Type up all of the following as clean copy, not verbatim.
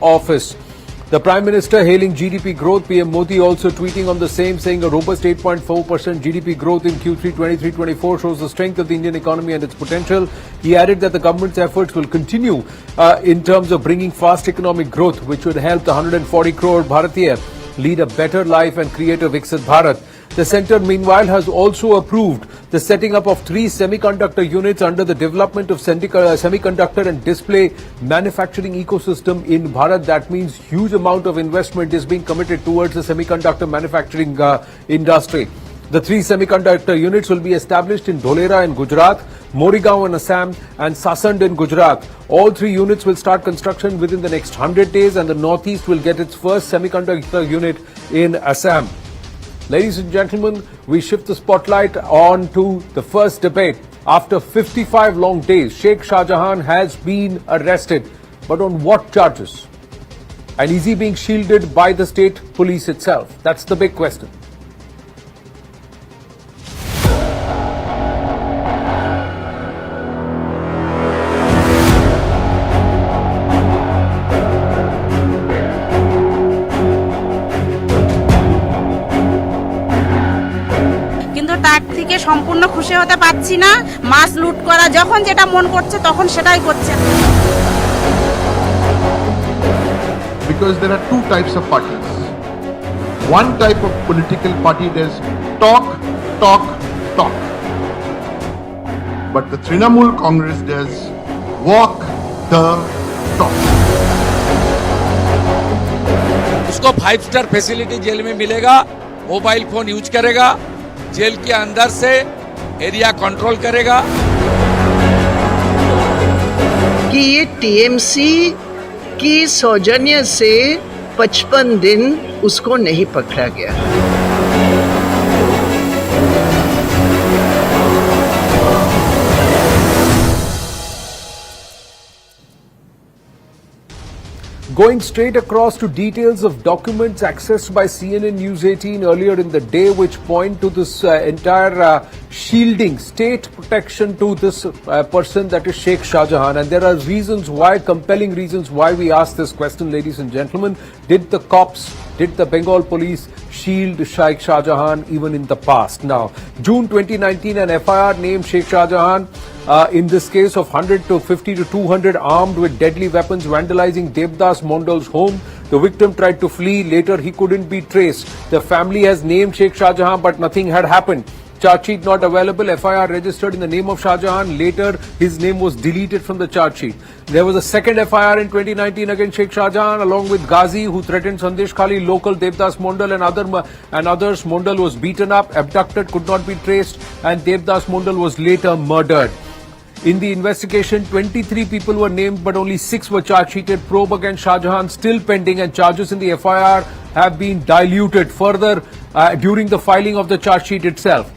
office. The Prime Minister hailing GDP growth, PM Modi also tweeting on the same, saying a robust 8.4% GDP growth in Q3 23-24 shows the strength of the Indian economy and its potential. He added that the government's efforts will continue in terms of bringing fast economic growth, which would help the 140 crore Bharatiya lead a better life and create a Viksit Bharat. The centre, meanwhile, has also approved the setting up of 3 semiconductor units under the development of semiconductor and display manufacturing ecosystem in Bharat. That means huge amount of investment is being committed towards the semiconductor manufacturing industry. The 3 semiconductor units will be established in Dholera in Gujarat, Morigaon in Assam and Sasand in Gujarat. All 3 units will start construction within the next 100 days and the Northeast will get its first semiconductor unit in Assam. Ladies and gentlemen, we shift the spotlight on to the first debate. After 55 long days, Sheikh Shahjahan has been arrested. But on what charges? And is he being shielded by the state police itself? That's the big question. সম্পূর্ণ খুশি হতে পারছি না মাছ লুট করা যখন যেটা মন করছে তখন সেটাই করছে Because there are 2 types of parties. One type of political party does talk. But the Trinamool Congress does walk the talk. उसको 5-star फैसिलिटी जेल में मिलेगा, मोबाइल फोन यूज करेगा, जेल के अंदर से एरिया कंट्रोल करेगा कि ये टीएमसी की सौजन्य से 55 दिन उसको नहीं पकड़ा गया. Going straight across to details of documents accessed by CNN News 18 earlier in the day, which point to this entire shielding, state protection to this person, that is Sheikh Shahjahan. And there are reasons why, compelling reasons why we ask this question, ladies and gentlemen. Did the cops, did the Bengal police shield Sheikh Shahjahan even in the past? Now, June 2019, an FIR named Sheikh Shahjahan in this case of 100 to 50 to 200 armed with deadly weapons vandalizing Devdas Mondal's home. The victim tried to flee. Later, he couldn't be traced. The family has named Sheikh Shahjahan, but nothing had happened. Charge sheet not available. FIR registered in the name of Shajahan. Later, his name was deleted from the charge sheet. There was a second FIR in 2019 against Sheikh Shahjahan along with Ghazi, who threatened Sandeshkhali local Devdas Mondal and others. Mondal was beaten up, abducted, could not be traced, and Devdas Mondal was later murdered. In the investigation, 23 people were named, but only 6 were charge-sheeted. Probe against Shajahan still pending, and charges in the FIR have been diluted further during the filing of the charge sheet itself.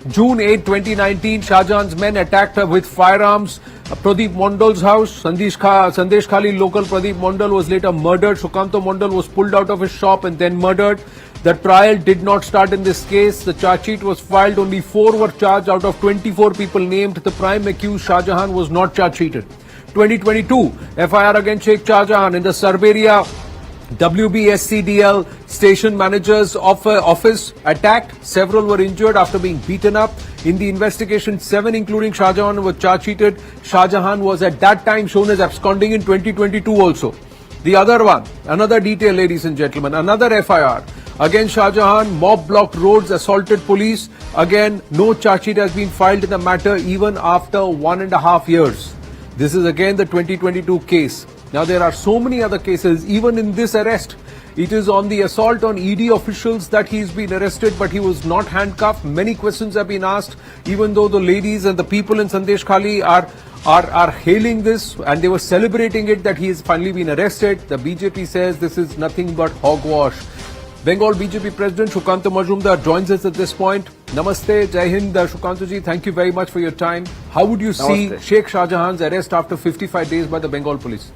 June 8, 2019, Shahjahan's men attacked with firearms Pradeep Mondal's house. Sandeshkhali local Pradeep Mondal was later murdered. Sukanto Mondal was pulled out of his shop and then murdered. The trial did not start in this case. The charge sheet was filed. Only 4 were charged out of 24 people named. The prime accused, Shajahan, was not charge sheeted. 2022, FIR against Sheikh Shahjahan in the Sarberia WBSCDL station manager's office attacked. Several were injured after being beaten up. In the investigation, 7 including Shahjahan were charge sheeted. Shahjahan was at that time shown as absconding in 2022 also. The other one, another detail, ladies and gentlemen, another FIR against Shahjahan, mob blocked roads, assaulted police. Again, no charge sheet has been filed in the matter even after 1.5 years. This is again the 2022 case. Now, there are so many other cases. Even in this arrest, it is on the assault on ED officials that he's been arrested, but he was not handcuffed. Many questions have been asked, even though the ladies and the people in Sandeshkhali are hailing this and they were celebrating it that he has finally been arrested. The BJP says this is nothing but hogwash. Bengal BJP President Sukanto Majumdar joins us at this point. Namaste, Jai Hind, Sukanto ji. Thank you very much for your time. How would you see Sheikh Shahjahan's arrest after 55 days by the Bengal police?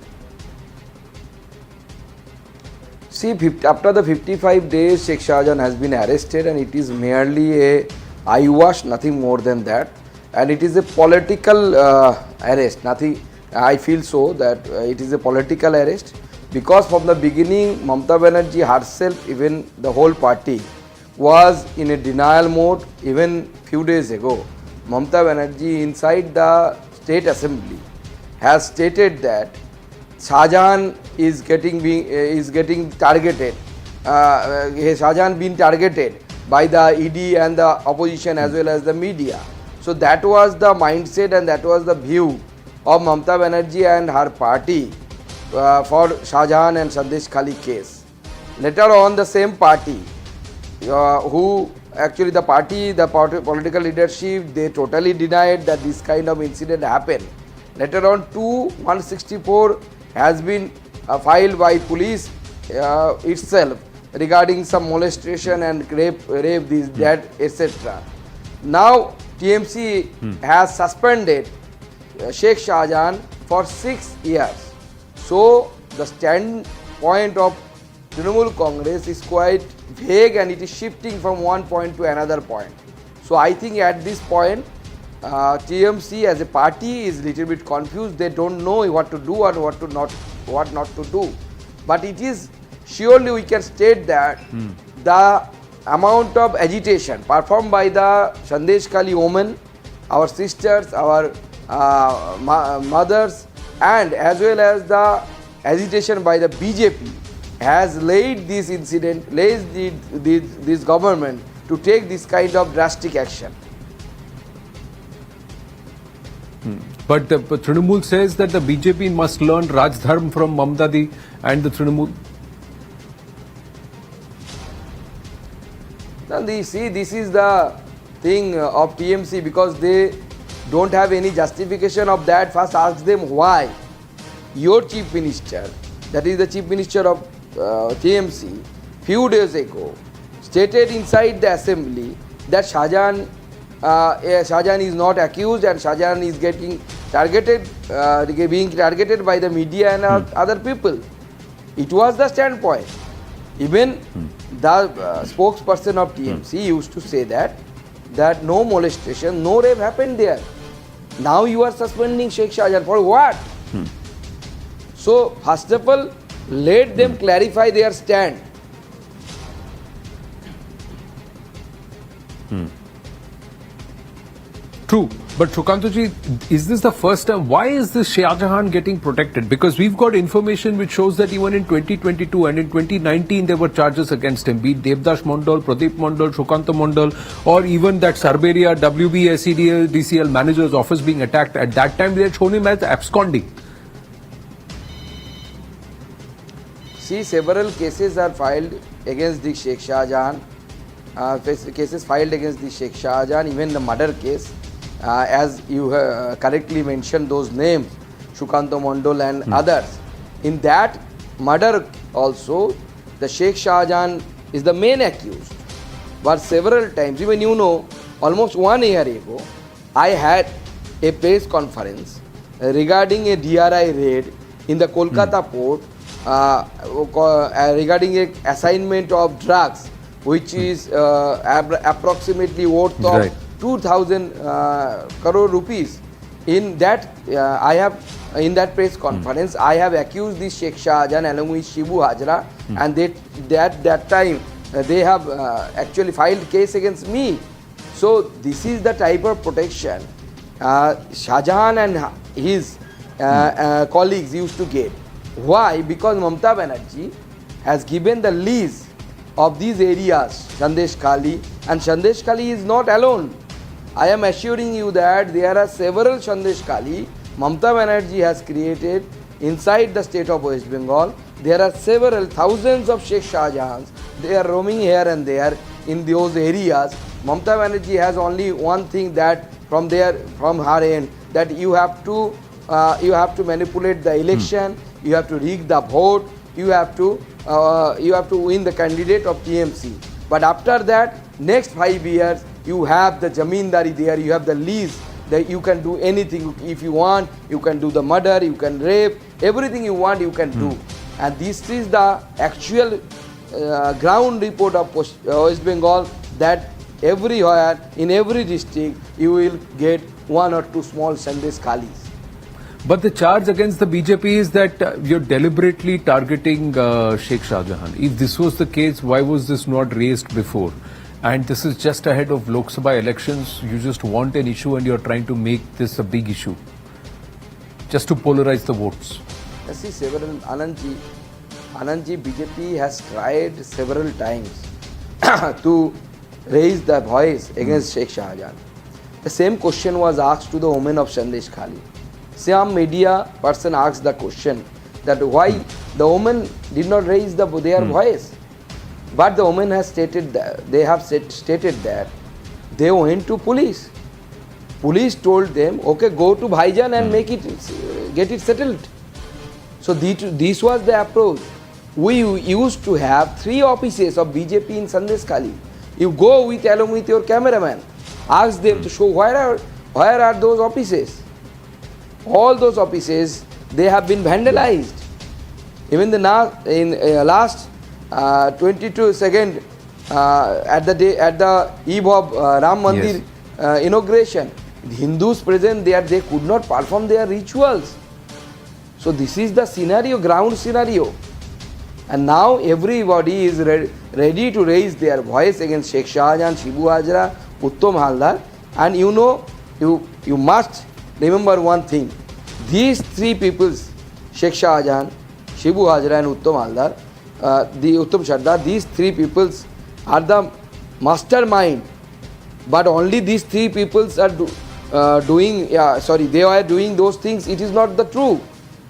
See, after the 55 days, Sheikh Shahjahan has been arrested, and it is merely a eyewash, nothing more than that. And it is a political arrest. Nothing. I feel so that it is a political arrest. because from the beginning Mamata Banerjee herself, even the whole party, was in a denial mode. Even few days ago, Mamata Banerjee inside the State Assembly has stated that Shajahan is getting targeted. Shajahan being targeted by the ED and the opposition as well as the media. So that was the mindset and that was the view of Mamata Banerjee and her party for Shajahan and Sandeshkhali case. Later on, the same party, who actually the political leadership, they totally denied that this kind of incident happened. Later on, 164 has been filed by police itself regarding some molestation and rape this, that, etc. Now, TMC has suspended Sheikh Shahjahan for 6 years. So, the standpoint of Trinamool Congress is quite vague and it is shifting from one point to another point. So, I think at this point, TMC as a party is little bit confused. They don't know what to do or what not to do. But it is surely we can state that the amount of agitation performed by the Sandeshkhali women, our sisters, our mothers, and as well as the agitation by the BJP has led this incident, this government to take this kind of drastic action. But the Trinamool says that the BJP must learn Raj Dharm from Mamdadi and the Trinamool. Now, see, this is the thing of TMC, because they don't have any justification of that. First ask them why. Your chief minister, that is the chief minister of TMC, few days ago stated inside the assembly that Shajahan is not accused and Shajahan is getting targeted, being targeted by the media and other people. It was the standpoint. Even the spokesperson of TMC used to say that no molestation, no rape happened there. Now you are suspending Sheikh Shahjahan for what? So first of all, let them clarify their stand. True. But Shukantaji, is this the first time? Why is this Shajahan getting protected? Because we've got information which shows that even in 2022 and in 2019 there were charges against him, be it Devdas Mondal, Pradeep Mondal, Shukanta Mondal, or even that Sarberia WB DCL manager's office being attacked. At that time they had shown him as absconding. See, several cases are filed against the Sheikh Shahjahan. Cases filed against the Sheikh Shahjahan, even the murder case. As you correctly mentioned those names, Shukanta Mondal and others. In that murder also, the Sheikh Shahjahan is the main accused. But several times, even almost 1 year ago, I had a press conference regarding a DRI raid in the Kolkata port regarding a assignment of drugs, which is approximately worth of 2,000 crore rupees. In that, in that press conference, I have accused the Sheikh Shahjahan along with Shibu Hajra, and that time they have actually filed case against me. So this is the type of protection Shajahan and his colleagues used to get. Why? Because Mamata Banerjee has given the lease of these areas, Sandeshkhali, and Sandeshkhali is not alone. I am assuring you that there are several Sandeshkhali Mamata Banerjee has created inside the state of West Bengal. There are several thousands of Sheikh Shahjahans. They are roaming here and there in those areas. Mamata Banerjee has only one thing, that from her end, that you have to manipulate the election, you have to rig the vote, you have to win the candidate of TMC. But after that, next 5 years, you have the zamindari there, you have the lease, that you can do anything. If you want, you can do the murder, you can rape, everything you want, you can do. And this is the actual ground report of West Bengal, that everywhere, in every district, you will get 1 or 2 small Sandeshkhalis. But the charge against the BJP is that you're deliberately targeting Sheikh Shahjahan. If this was the case, why was this not raised before? And this is just ahead of Lok Sabha elections. You just want an issue and you're trying to make this a big issue. Just to polarize the votes. I see several, Anandji, BJP has tried several times to raise the voice against Sheikh Shahjahan. The same question was asked to the women of Sandeshkhali. Some media person asked the question that why the women did not raise their voice. But the women has stated that stated that they went to police. Police told them, okay, go to Bhaijan and get it settled. So this was the approach. We used to have 3 offices of BJP in Sandeshkhali. You go along with your cameraman, ask them to show where are those offices. All those offices, they have been vandalized. Even the last 22nd at the eve of Ram Mandir inauguration, the Hindus present there, they could not perform their rituals. So this is the scenario, ground scenario. And now everybody is ready to raise their voice against Sheikh Shahjahan, Shibu Hajra, Uttam Haldar. And you know, you must remember one thing. These 3 peoples, Sheikh Shahjahan, Shibu Hajra and Uttam Haldar, Uttam Sardar, these 3 peoples are the mastermind. But only these 3 peoples are they are doing those things. It is not the true.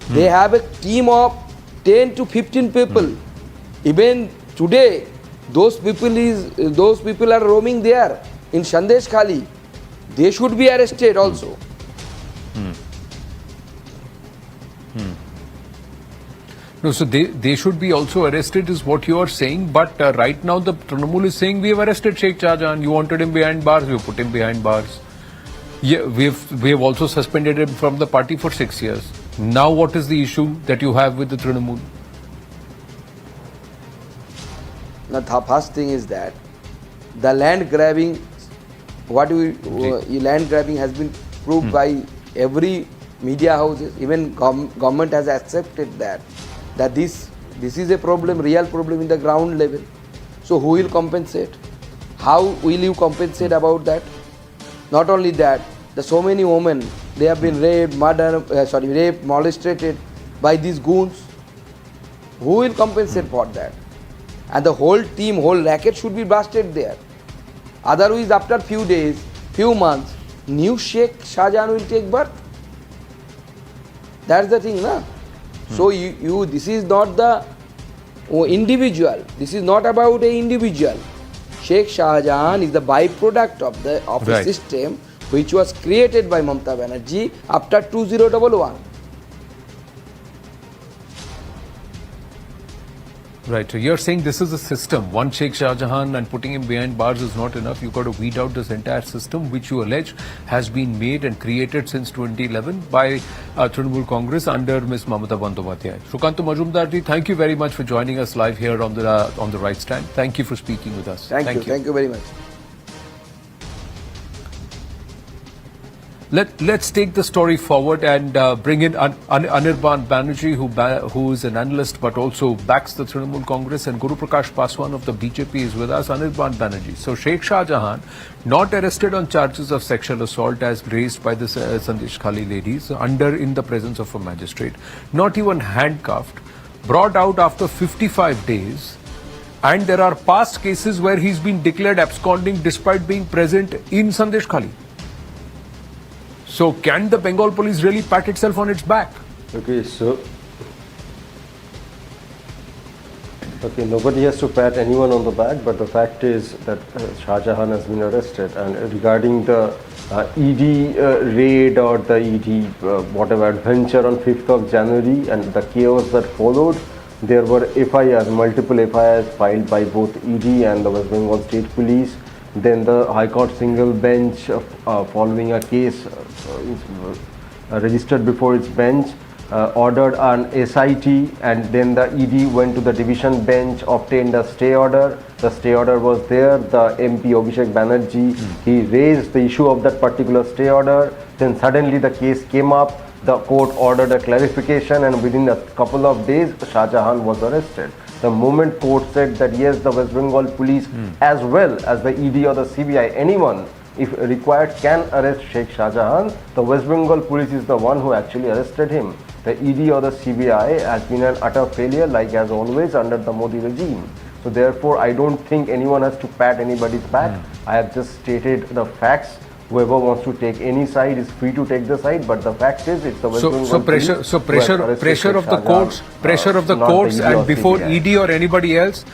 They have a team of 10 to 15 people. Even today, those people are roaming there in Sandeshkhali. They should be arrested also. No, so they should be also arrested is what you are saying. But right now the Trinamool is saying we have arrested Sheikh Shahjahan. You wanted him behind bars, we put him behind bars. Yeah, we have also suspended him from the party for 6 years. Now what is the issue that you have with the Trinamool? Now the first thing is that the land grabbing, land grabbing has been proved by every media houses. Even government has accepted that this is a problem, real problem in the ground level. So who will compensate? How will you compensate about that? Not only that, so many women, they have been raped, molested by these goons. Who will compensate for that? And the whole team, whole racket should be blasted there. Otherwise, after few days, few months, new Sheikh Shahjahan will take birth. That's the thing, na? So this is not the individual. This is not about an individual. Sheikh Shahjahan is the byproduct of a system which was created by Mamata Banerjee after 2011. Right, so you're saying this is a system. One Sheikh Shahjahan and putting him behind bars is not enough. You've got to weed out this entire system, which you allege has been made and created since 2011 by Trinamool Congress under Ms. Mamata Bandyopadhyay. Shrikant Majumdarji, thank you very much for joining us live here on the Right Stand. Thank you for speaking with us. Thank you. Thank you very much. Let's take the story forward and bring in Anirban Banerjee, who is an analyst but also backs the Trinamool Congress, and Guru Prakash Paswan of the BJP is with us. Anirban Banerjee. So Sheikh Shahjahan, not arrested on charges of sexual assault as raised by the Sandeshkhali ladies, in the presence of a magistrate, not even handcuffed, brought out after 55 days. And there are past cases where he's been declared absconding despite being present in Sandeshkhali. So can the Bengal police really pat itself on its back? Okay, nobody has to pat anyone on the back, but the fact is that Shahjahan has been arrested. And regarding the ED raid or the ED whatever adventure on 5th of January and the chaos that followed, there were FIRs, multiple FIRs filed by both ED and the West Bengal State Police. Then the High Court single bench following a case registered before its bench ordered an SIT, and then the ED went to the division bench, obtained a stay order. The stay order was there. The MP Abhishek Banerjee, he raised the issue of that particular stay order. Then suddenly the case came up. the court ordered a clarification, and within a couple of days, Shajahan was arrested. The moment court said that yes, the West Bengal police as well as the ED or the CBI, anyone if required can arrest Sheikh Shahjahan, the West Bengal police is the one who actually arrested him. The ED or the CBI has been an utter failure, like as always under the Modi regime. So therefore, I don't think anyone has to pat anybody's back. I have just stated the facts. Whoever wants to take any side is free to take the side, but the fact is, it's the West Bengal police who has arrested pressure of the Shahjahan, courts, pressure of the not courts, ED or and before CBI. ED or anybody else,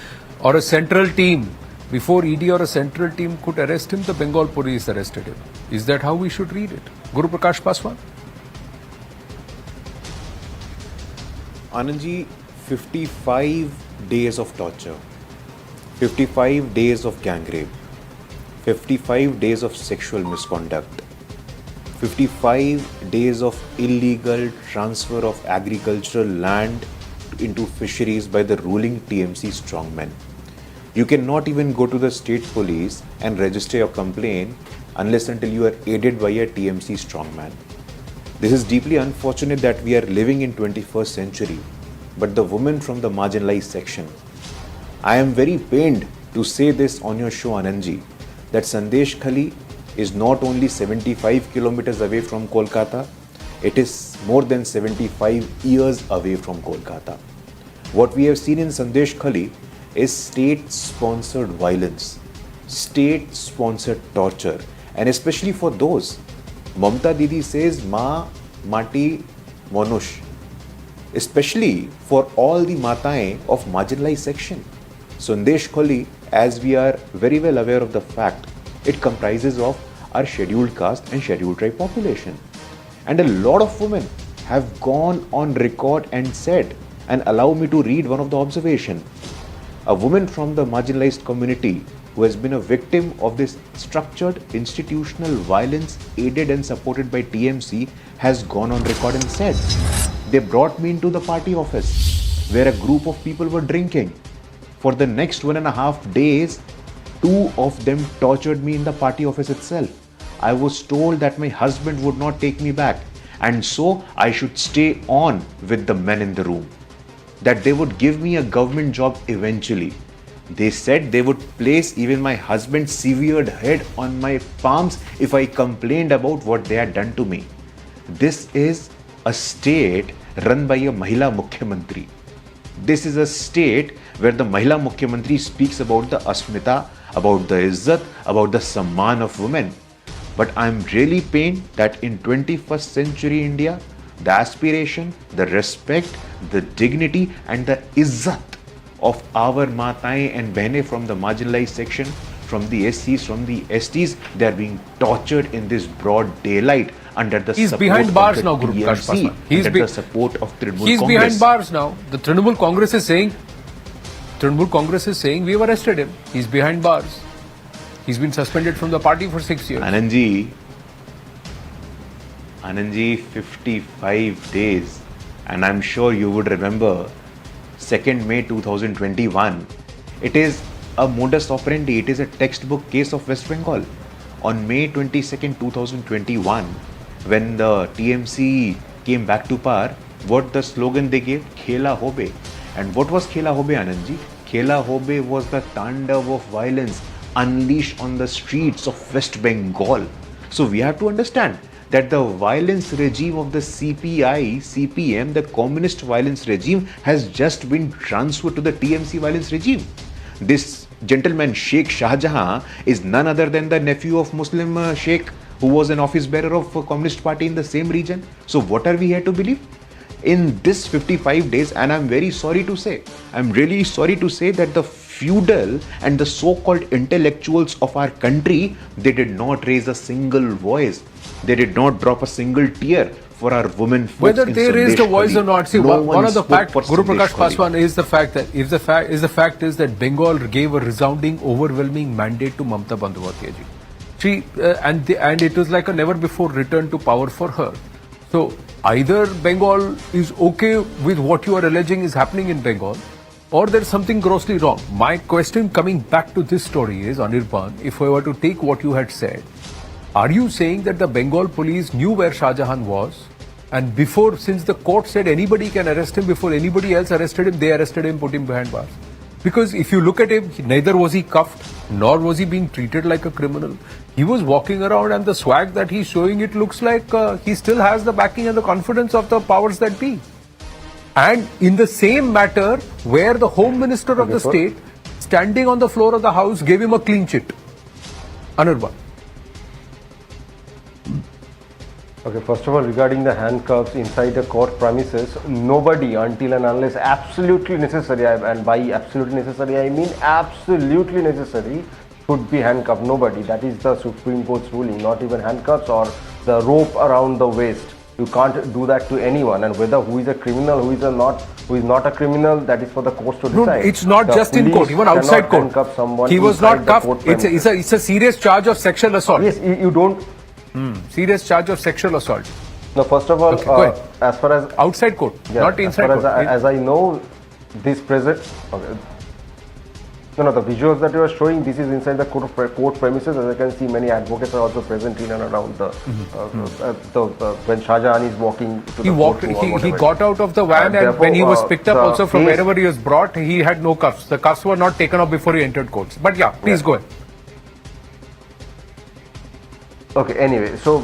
or a central team, before ED or a central team could arrest him, the Bengal police arrested him. Is that how we should read it? Guru Prakash Paswan? Anandji, 55 days of torture, 55 days of gang rape, 55 days of sexual misconduct, 55 days of illegal transfer of agricultural land into fisheries by the ruling TMC strongmen. You cannot even go to the state police and register your complaint unless until you are aided by a TMC strongman. This is deeply unfortunate that we are living in 21st century, but the women from the marginalized section. I am very pained to say this on your show, Anandji, that Sandeshkhali is not only 75 kilometers away from Kolkata, it is more than 75 years away from Kolkata. What we have seen in Sandeshkhali is state-sponsored violence, state-sponsored torture, and especially for those. Mamta Didi says, Ma, Mati, Manush, especially for all the Mataएं of marginalized section. Sandeshkhali, as we are very well aware of the fact, it comprises of our scheduled caste and scheduled tribe population. And a lot of women have gone on record and said, and allow me to read one of the observations. A woman from the marginalized community who has been a victim of this structured institutional violence aided and supported by TMC has gone on record and said, they brought me into the party office where a group of people were drinking. For the next 1.5 days, 2 of them tortured me in the party office itself. I was told that my husband would not take me back, and so I should stay on with the men in the room. That they would give me a government job eventually. They said they would place even my husband's severed head on my palms if I complained about what they had done to me. This is a state run by a Mahila Mukhyamantri. This is a state where the Mahila Mukhyamantri speaks about the Asmita, about the Izzat, about the Samman of women. But I am really pained that in 21st century India, the aspiration, the respect, the dignity and the izzat of our Mataएं and Behne from the marginalized section, from the SCs, from the STs, they are being tortured in this broad daylight under the He's support behind bars of the now, Guru Prakash TMC, Paswan. under the support of Trinamool Congress. He's behind bars now. The Trinamool Congress is saying we've arrested him. He's behind bars. He's been suspended from the party for 6 years. Anandji, 55 days, and I'm sure you would remember 2nd May 2021. It is a modus operandi, it is a textbook case of West Bengal. On May 22nd, 2021, when the TMC came back to power, what the slogan they gave? Khela Hobe. And what was Khela Hobe, Anandji? Khela Hobe was the tandav of violence unleashed on the streets of West Bengal. So we have to understand that the violence regime of the CPI, CPM, the communist violence regime has just been transferred to the TMC violence regime. This gentleman, Sheikh Shahjahan, is none other than the nephew of Muslim Sheikh who was an office bearer of a communist party in the same region. So what are we here to believe? In this 55 days, and I'm very sorry to say, I'm really sorry to say that the feudal and the so-called intellectuals of our country, they did not raise a single voice. They did not drop a single tear for our women folks. Whether they raised a voice or not, see, one of the facts, Guru Prakash Sandeshkhali. Paswan, is the fact that the fact is that Bengal gave a resounding, overwhelming mandate to Mamta Bandyopadhyay ji. She and it was like a never before return to power for her. So either Bengal is okay with what you are alleging is happening in Bengal, or there's something grossly wrong. My question coming back to this story is, Anirban, if I were to take what you had said, are you saying that the Bengal police knew where Shahjahan was And before, since the court said anybody can arrest him, before anybody else arrested him, they arrested him, put him behind bars. Because if you look at him, neither was he cuffed, nor was he being treated like a criminal. He was walking around, and the swag that he's showing, it looks like he still has the backing and the confidence of the powers that be. And in the same matter, where the Home Minister of the state, standing on the floor of the House, gave him a clean chit. Anirban. Okay, first of all, regarding the handcuffs inside the court premises, nobody, until and unless absolutely necessary, and by absolutely necessary I mean absolutely necessary, should be handcuffed. Nobody. That is the Supreme Court's ruling. Not even handcuffs or the rope around the waist. You can't do that to anyone. And whether who is a criminal, who is not a criminal, that is for the courts to decide. No, it's not The just in police court, even outside cannot court. handcuff someone He was inside not the cuffed. court It's premises. a serious charge of sexual assault. Yes, you don't. Serious charge of sexual assault. No, first of all, Okay, go ahead. as far as Outside court, yeah, not inside as far court. as I know, this present. Okay. No, the visuals that you are showing, this is inside the court premises. As I can see, many advocates are also present in and around the when Shajahan is walking to He the walked. courtroom or He whatever. got out of the van, and therefore, when he was picked up the also from case- wherever he was brought, he had no cuffs. The cuffs were not taken off before he entered courts. But yeah, please go ahead. Okay, anyway, so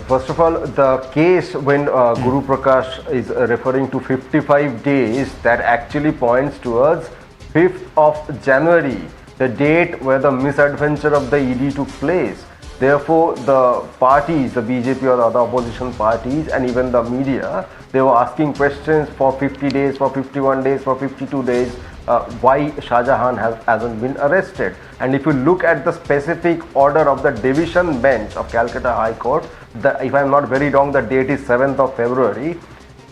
first of all, the case when Guru Prakash is referring to 55 days, that actually points towards 5th of January, the date where the misadventure of the ED took place. Therefore, the parties, the BJP or the other opposition parties and even the media, they were asking questions for 50 days, for 51 days, for 52 days, why Shajahan hasn't been arrested. And if you look at the specific order of the division bench of Calcutta High Court, if I'm not very wrong, the date is 7th of February.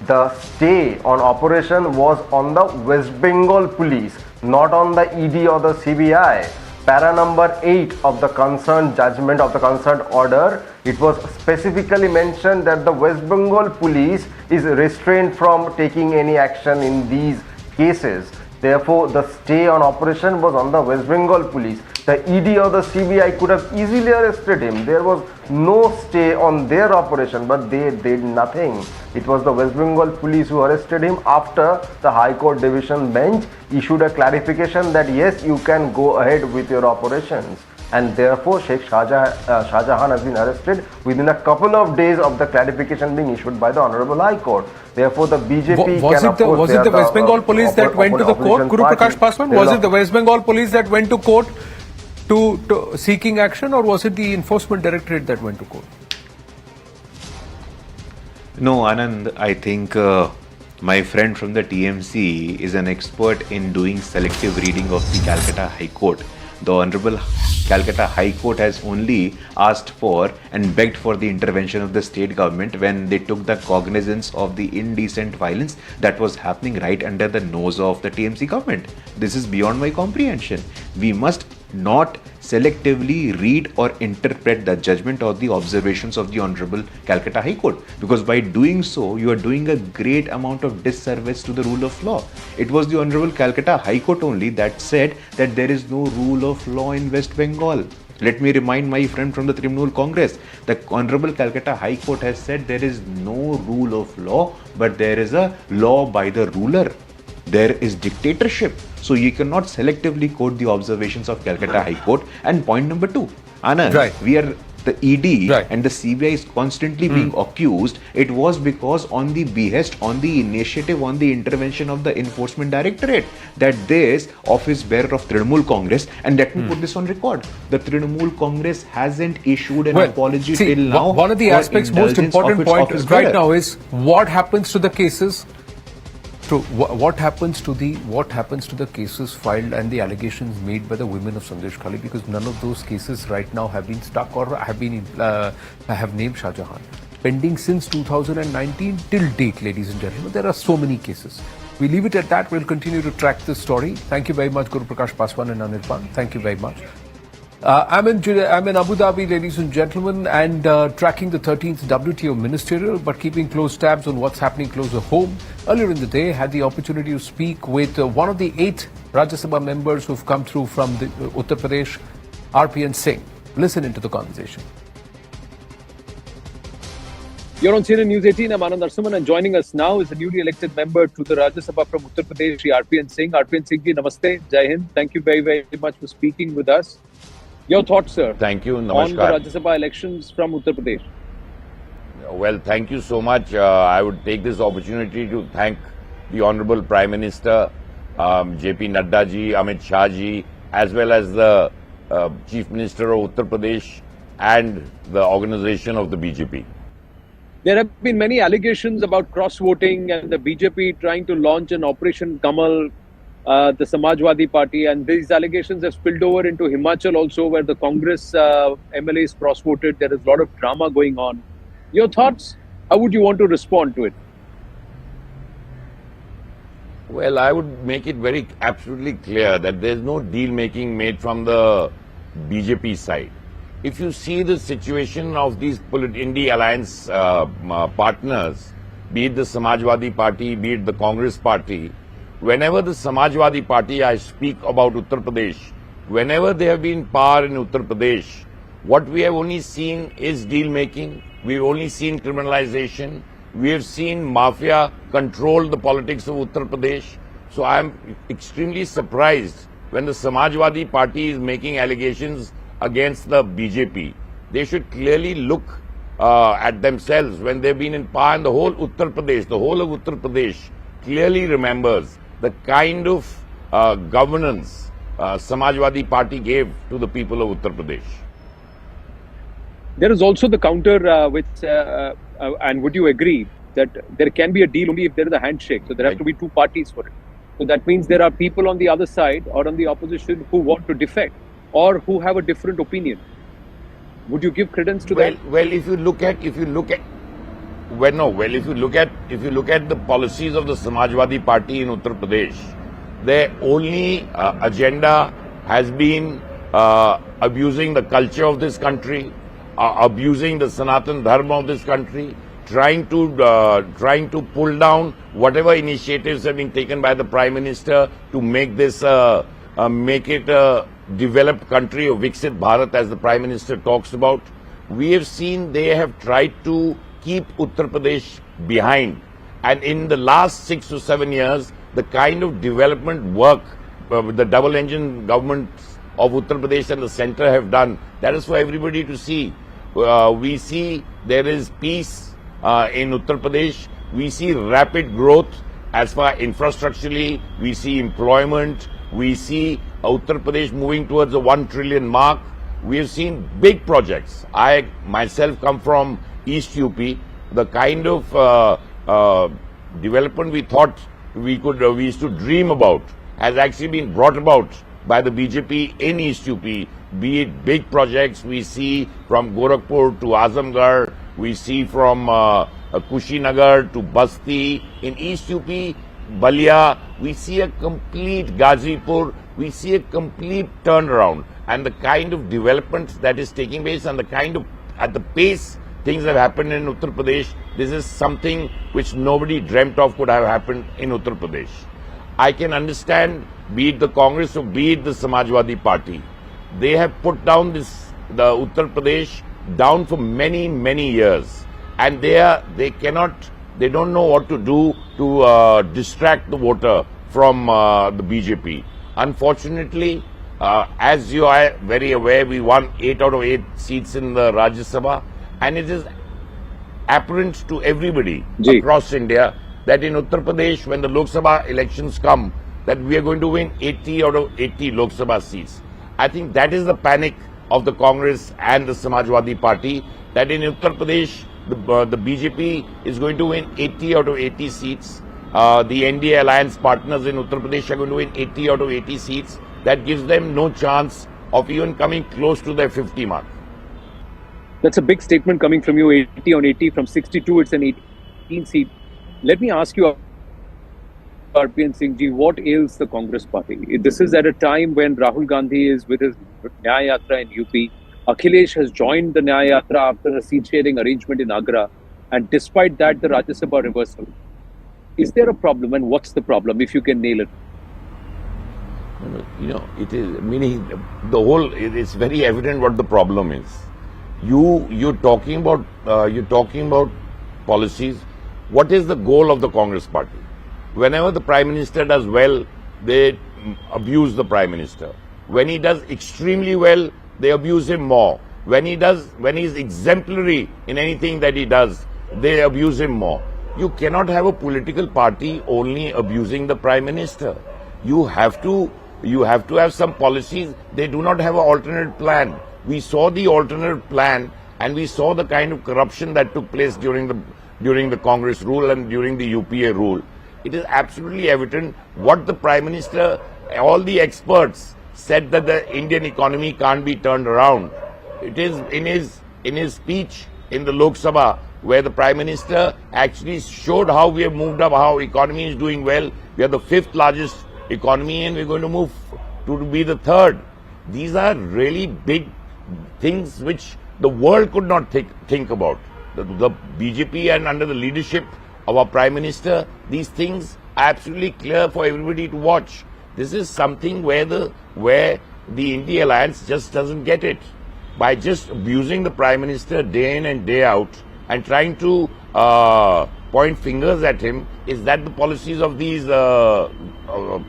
The stay on operation was on the West Bengal police, not on the ED or the CBI. Para number 8 of the concerned judgment of the concerned order, it was specifically mentioned that the West Bengal police is restrained from taking any action in these cases. Therefore, the stay on operation was on the West Bengal police. The ED or the CBI could have easily arrested him. There was no stay on their operation, but they did nothing. It was the West Bengal police who arrested him after the High Court Division bench issued a clarification that yes, you can go ahead with your operations. And therefore, Sheikh Shahjahan has been arrested within a couple of days of the clarification being issued by the Honorable High Court. Therefore, the BJP Was it the West Bengal police that went to the court, Guru Prakash Paswan? Was it the West Bengal police that went to court to seeking action, or was it the Enforcement Directorate that went to court? No, Anand, I think my friend from the TMC is an expert in doing selective reading of the Calcutta High Court. The Honorable Calcutta High Court has only asked for and begged for the intervention of the state government when they took the cognizance of the indecent violence that was happening right under the nose of the TMC government. This is beyond my comprehension. We must not selectively read or interpret the judgment or the observations of the Honorable Calcutta High Court, because by doing so you are doing a great amount of disservice to the rule of law. It was the Honorable Calcutta High Court only that said that there is no rule of law in West Bengal. Let me remind my friend from the Trinamool Congress, the Honorable Calcutta High Court has said there is no rule of law, but there is a law by the ruler. There is dictatorship. So you cannot selectively quote the observations of Calcutta High Court. And point number 2, Anand, the ED and the CBI is constantly being accused. It was because on the behest, on the initiative, on the intervention of the Enforcement Directorate that this office bearer of Trinamool Congress, and let me put this on record, the Trinamool Congress hasn't issued an apology till now. One of the aspects, most important point right now is what happens to the cases. So what happens to the cases filed and the allegations made by the women of Sandeshkhali, because none of those cases right now have been stuck or have named Shajahan. Pending since 2019 till date, ladies and gentlemen, there are so many cases. We leave it at that. We'll continue to track this story. Thank you very much, Guru Prakash Paswan and Anirban. Thank you very much. I'm in Abu Dhabi, ladies and gentlemen, and tracking the 13th WTO ministerial, but keeping close tabs on what's happening closer home. Earlier in the day, had the opportunity to speak with one of the 8 Rajya Sabha members who've come through from the Uttar Pradesh, RPN Singh. Listen into the conversation. You're on CNN News 18. I'm Anand Narasimhan, and joining us now is the newly elected member to the Rajya Sabha from Uttar Pradesh, Shri RPN Singh. RPN Singh ji, namaste, Jai Hind. Thank you very, very much for speaking with us. Your thoughts, sir? Thank you. On the Namaskar. Rajya Sabha elections from Uttar Pradesh. Well, thank you so much. I would take this opportunity to thank the Honorable Prime Minister, JP Nadda ji, Amit Shah ji, as well as the Chief Minister of Uttar Pradesh and the organization of the BJP. There have been many allegations about cross-voting and the BJP trying to launch an Operation Kamal, the Samajwadi Party, and these allegations have spilled over into Himachal also, where the Congress MLAs cross-voted. There is a lot of drama going on. Your thoughts? How would you want to respond to it? Well, I would make it very absolutely clear that there is no deal making made from the BJP side. If you see the situation of these India alliance partners, be it the Samajwadi Party, be it the Congress Party, whenever the Samajwadi Party, I speak about Uttar Pradesh, whenever they have been in power in Uttar Pradesh, what we have only seen is deal making. We've only seen criminalization. We have seen mafia control the politics of Uttar Pradesh. So I am extremely surprised when the Samajwadi Party is making allegations against the BJP. They should clearly look at themselves when they've been in power, and the whole Uttar Pradesh, the whole of Uttar Pradesh clearly remembers the kind of governance Samajwadi Party gave to the people of Uttar Pradesh. There is also the counter and would you agree that there can be a deal only if there is a handshake? So there have to be two parties for it. So that means there are people on the other side or on the opposition who want to defect or who have a different opinion. Would you give credence to that? Well, if you look at the policies of the Samajwadi Party in Uttar Pradesh, their only agenda has been abusing the culture of this country, abusing the Sanatan Dharma of this country, trying to pull down whatever initiatives have been taken by the Prime Minister to make this make it a developed country of Viksit Bharat, as the Prime Minister talks about. We have seen they have tried to keep Uttar Pradesh behind, and in the last 6 to 7 years, the kind of development work the double engine governments of Uttar Pradesh and the centre have done, that is for everybody to see. We see there is peace in Uttar Pradesh. We see rapid growth as far infrastructurally. We see employment. We see Uttar Pradesh moving towards the 1 trillion mark. We have seen big projects. I myself come from East UP. The kind of development we thought we used to dream about has actually been brought about by the BJP in East UP. Be it big projects we see from Gorakhpur to Azamgarh, we see from Kushinagar to Basti. In East UP, Balia, we see a complete Gazipur, we see a complete turnaround, and the kind of development that is taking place and the kind of, at the pace things have happened in Uttar Pradesh, this is something which nobody dreamt of could have happened in Uttar Pradesh. I can understand, be it the Congress or be it the Samajwadi Party, they have put down the Uttar Pradesh down for many, many years, and they don't know what to do to distract the voter from the BJP. Unfortunately, as you are very aware, we won 8 out of 8 seats in the Rajya Sabha, and it is apparent to everybody across India that in Uttar Pradesh, when the Lok Sabha elections come, that we are going to win 80 out of 80 Lok Sabha seats. I think that is the panic of the Congress and the Samajwadi Party, that in Uttar Pradesh, the BJP is going to win 80 out of 80 seats. The NDA alliance partners in Uttar Pradesh are going to win 80 out of 80 seats. That gives them no chance of even coming close to their 50 mark. That's a big statement coming from you, 80 on 80. From 62, it's an 18 seat. Let me ask you, RPN Singh ji, what ails the Congress Party? This is at a time when Rahul Gandhi is with his Nyaya Yatra in UP. Akhilesh has joined the Nyaya Yatra after a seat-sharing arrangement in Agra. And despite that, the Rajya Sabha reversal. Is there a problem, and what's the problem, if you can nail it? You know, it is, meaning the whole, it's very evident what the problem is. You're talking about policies. What is the goal of the Congress party? Whenever the Prime Minister does well, they abuse the Prime Minister. When he does extremely well, they abuse him more. When he's exemplary in anything that he does, they abuse him more. You cannot have a political party only abusing the Prime Minister. You have to have some policies. They do not have an alternate plan. We saw the alternate plan, and we saw the kind of corruption that took place during the Congress rule and during the UPA rule. It is absolutely evident what the Prime Minister, all the experts said that the Indian economy can't be turned around. It is in his speech in the Lok Sabha where the Prime Minister actually showed how we have moved up, how economy is doing well. We are the 5th largest economy and we're going to move to be the 3rd. These are really big things which the world could not think about. The BJP and under the leadership of our Prime Minister, these things are absolutely clear for everybody to watch. This is something where the India Alliance just doesn't get it. By just abusing the Prime Minister day in and day out and trying to point fingers at him, is that the policies of these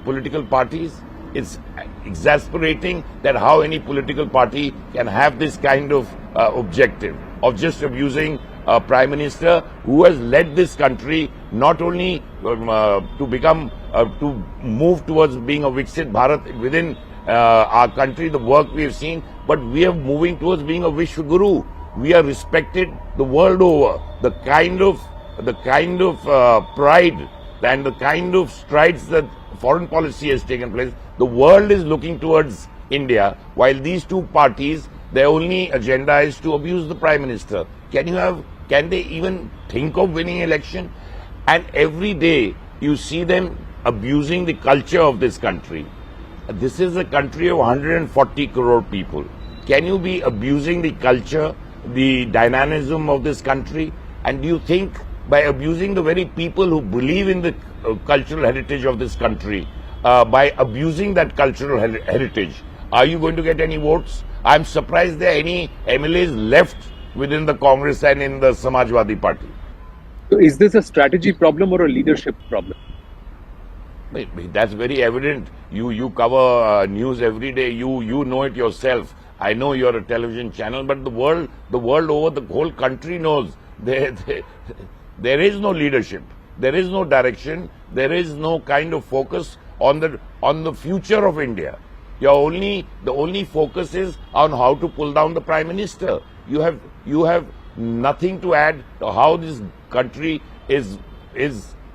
political parties? It's exasperating that how any political party can have this kind of objective of just abusing a Prime Minister who has led this country not only to move towards being a Viksit Bharat within our country, the work we have seen, but we are moving towards being a Vishwa Guru. We are respected the world over. The kind of pride and the kind of strides that foreign policy has taken place, the world is looking towards India, while these two parties, their only agenda is to abuse the Prime Minister. Can they even think of winning election? And every day you see them abusing the culture of this country. This is a country of 140 crore people. Can you be abusing the culture, the dynamism of this country? And do you think by abusing the very people who believe in the cultural heritage of this country, by abusing that cultural heritage, are you going to get any votes? I'm surprised there are any MLAs left within the Congress and in the Samajwadi Party. So is this a strategy problem or a leadership problem? That's very evident. You cover news every day. You know it yourself. I know you're a television channel, but the world over, the whole country knows there is no leadership. There is no direction. There is no kind of focus on the future of India. The only focus is on how to pull down the Prime Minister. You have nothing to add to how this country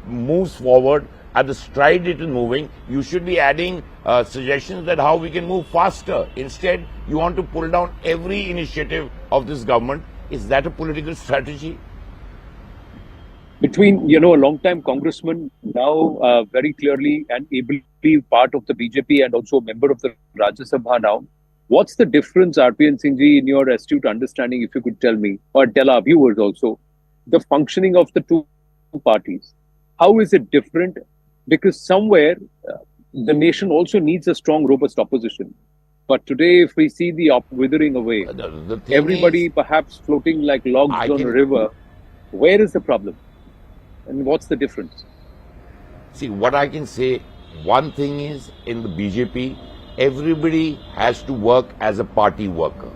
moves forward. At the stride it is moving, you should be adding suggestions that how we can move faster. Instead, you want to pull down every initiative of this government. Is that a political strategy? Between, a long-time congressman, now very clearly and ably part of the BJP and also a member of the Rajya Sabha now, what's the difference, RPN Singh ji, in your astute understanding, if you could tell me, or tell our viewers also, the functioning of the two parties? How is it different? Because somewhere the nation also needs a strong, robust opposition. But today, if we see the withering away, everybody perhaps floating like logs on a river, where is the problem? And what's the difference? See, what I can say, one thing is in the BJP, everybody has to work as a party worker.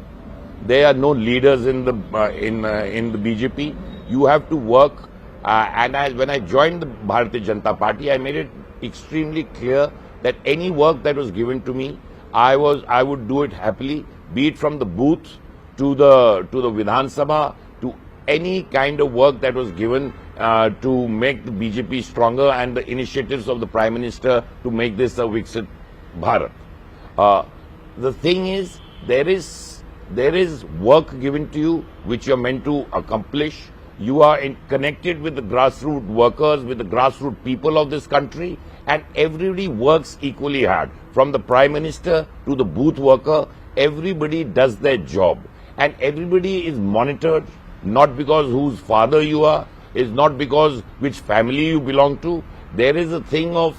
There are no leaders in the BJP. You have to work. When I joined the Bharatiya Janata Party, I made it extremely clear that any work that was given to me, I would do it happily, be it from the booth to the Vidhan Sabha, to any kind of work that was given to make the BJP stronger and the initiatives of the Prime Minister to make this a Viksit Bharat. The thing is, there is work given to you which you're meant to accomplish. You are connected with the grassroots workers, with the grassroots people of this country, and everybody works equally hard. From the Prime Minister to the booth worker, everybody does their job. And everybody is monitored, not because whose father you are, is not because which family you belong to. There is a thing of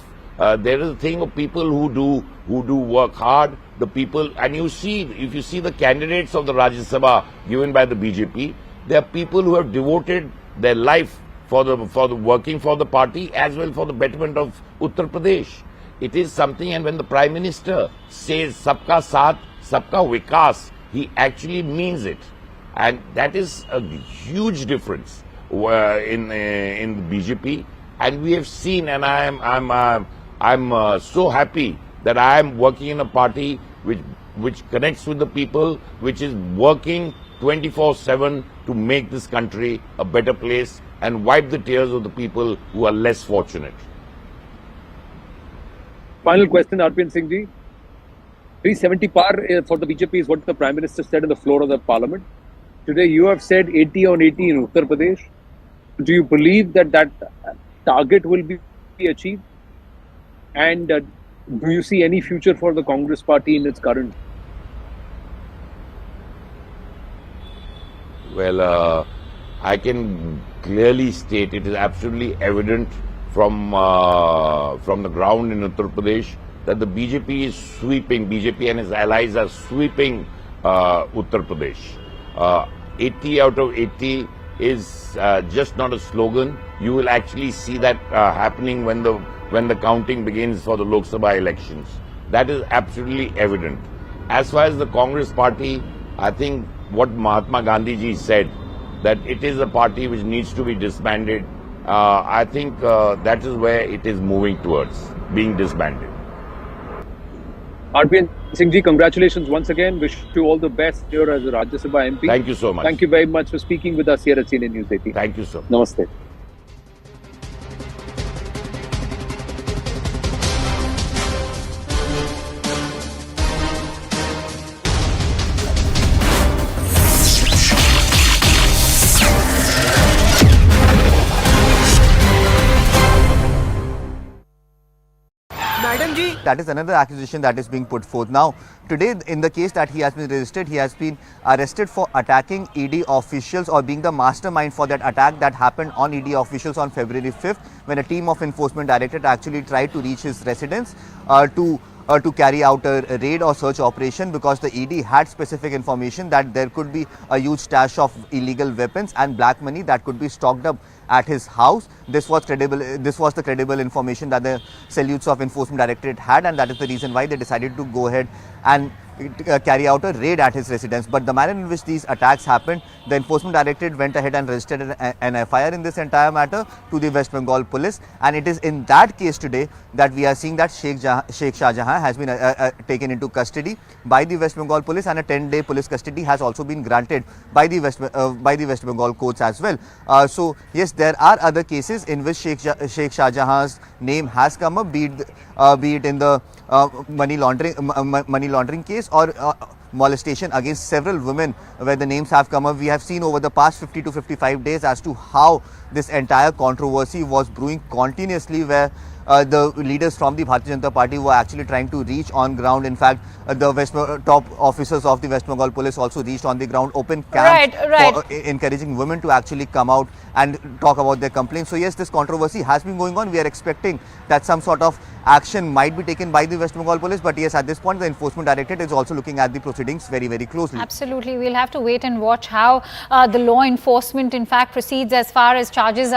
people who do work hard. The people, and if you see the candidates of the Rajya Sabha given by the BJP, there are people who have devoted their life for the working for the party as well for the betterment of Uttar Pradesh. It is something, and when the Prime Minister says Sabka Saath, Sabka Vikas, he actually means it. And that is a huge difference in the BJP. And we have seen, and I'm so happy that I am working in a party which connects with the people, which is working 24/7 to make this country a better place and wipe the tears of the people who are less fortunate. Final question, Arpin Singh ji. 370 par for the BJP is what the Prime Minister said on the floor of the Parliament. Today you have said 80 on 80 in Uttar Pradesh. Do you believe that target will be achieved? And do you see any future for the Congress party in its current? Well, I can clearly state it is absolutely evident from the ground in Uttar Pradesh that the BJP is sweeping, BJP and its allies are sweeping Uttar Pradesh. 80 out of 80 is just not a slogan. You will actually see that happening when the counting begins for the Lok Sabha elections. That is absolutely evident. As far as the Congress party, I think what Mahatma Gandhi ji said, that it is a party which needs to be disbanded. I think that is where it is moving towards, being disbanded. Arpin Singh ji, congratulations once again. Wish you all the best here as a Rajya Sabha MP. Thank you so much. Thank you very much for speaking with us here at CNN News 18. Thank you so much. Namaste. That is another accusation that is being put forth. Now, today in the case that he has been registered, he has been arrested for attacking ED officials or being the mastermind for that attack that happened on ED officials on February 5th when a team of enforcement directorate actually tried to reach his residence to carry out a raid or search operation because the ED had specific information that there could be a huge stash of illegal weapons and black money that could be stocked up at his house. This was the credible information that the salutes of enforcement directorate had, and that is the reason why they decided to go ahead and carry out a raid at his residence. But the manner in which these attacks happened, the enforcement directorate went ahead and registered an FIR in this entire matter to the West Bengal police, and it is in that case today that we are seeing that Sheikh Shahjahan has been taken into custody by the West Bengal police, and a 10-day police custody has also been granted by the West Bengal courts as well. So yes, there are other cases in which Sheikh Shahjahan's name has come up, be it in the money laundering case or molestation against several women where the names have come up. We have seen over the past 50 to 55 days as to how this entire controversy was brewing continuously, where the leaders from the Bharatiya Janata Party were actually trying to reach on ground. In fact, the top officers of the West Bengal police also reached on the ground, open camps for encouraging women to actually come out and talk about their complaints. So yes, this controversy has been going on. We are expecting that some sort of action might be taken by the West Bengal police, but yes, at this point the enforcement directorate is also looking at the proceedings very, very closely. Absolutely, we'll have to wait and watch how the law enforcement in fact proceeds as far as charges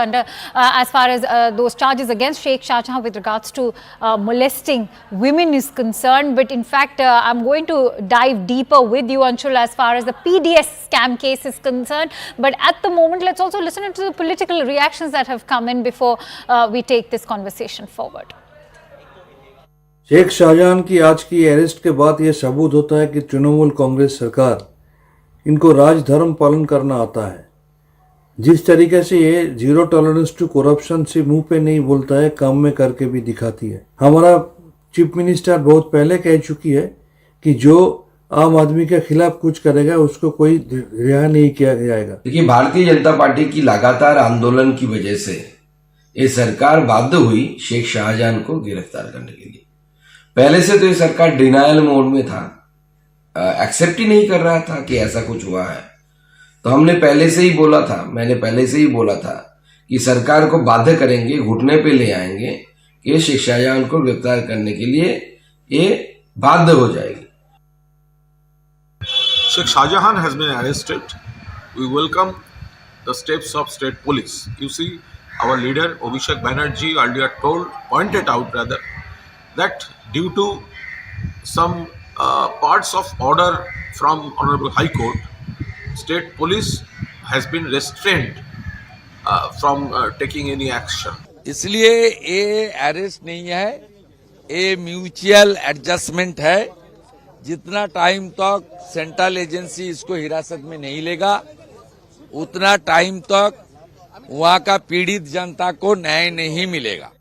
those charges against Sheikh Shahjahan with regards to molesting women is concerned. But in fact, I'm going to dive deeper with you, Anshul, as far as the PDS scam case is concerned. But at the moment, let's also listen to the political reactions that have come in before we take this conversation forward. Sheikh Shahjahan की आज की arrest के बाद यह सबूत होता है कि तृणमूल कांग्रेस सरकार इनको राजधर्म पालन करना आता है। जिस तरीके से ये जीरो टॉलरेंस टू करप्शन से मुंह पे नहीं बोलता है, काम में करके भी दिखाती है। हमारा चीफ मिनिस्टर बहुत पहले कह चुकी है कि जो आम आदमी के खिलाफ कुछ करेगा उसको कोई रिहा नहीं किया जाएगा। देखिए, भारतीय जनता पार्टी की लगातार आंदोलन की वजह से ये सरकार बाध्य हुई शेख शाहजहां को गिरफ्तार करने के लिए। पहले से तो ये सरकार डिनायल मोड में था, एक्सेप्ट ही नहीं कर रहा था कि ऐसा कुछ हुआ है। तो हमने पहले से ही बोला था, मैंने पहले से ही बोला था कि सरकार को बाध्य करेंगे, घुटने पे ले आएंगे कि शेख शाहजहां को गिरफ्तार करने के लिए ये बाध्य हो जाएगी। Sheikh Shahjahan has been arrested. We welcome the steps of state police. You see, our leader Abhishek Banerjee earlier pointed out rather, that due to some parts of order from Honorable High Court, state police has been restrained from taking any action. इसलिए ये arrest नहीं है, ये mutual adjustment है। जितना time तक central agency इसको हिरासत में नहीं लेगा, उतना टाइम तक वहां का पीड़ित जनता को न्याय नहीं मिलेगा।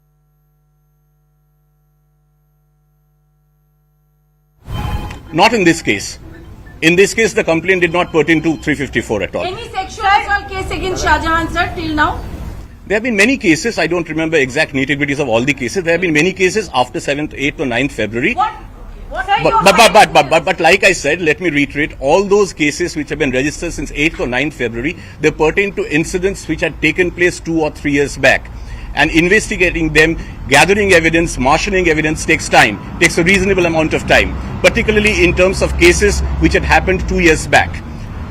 Not in this case. In this case, the complaint did not pertain to 354 at all. Any sexual assault case against Shajahan, sir, till now? There have been many cases. I don't remember exact nitty-gritties of all the cases. There have been many cases after 7th, 8th or 9th February. But like I said, let me reiterate, all those cases which have been registered since 8th or 9th February, they pertain to incidents which had taken place 2 or 3 years back. And investigating them, gathering evidence, marshalling evidence takes time, takes a reasonable amount of time, particularly in terms of cases which had happened 2 years back.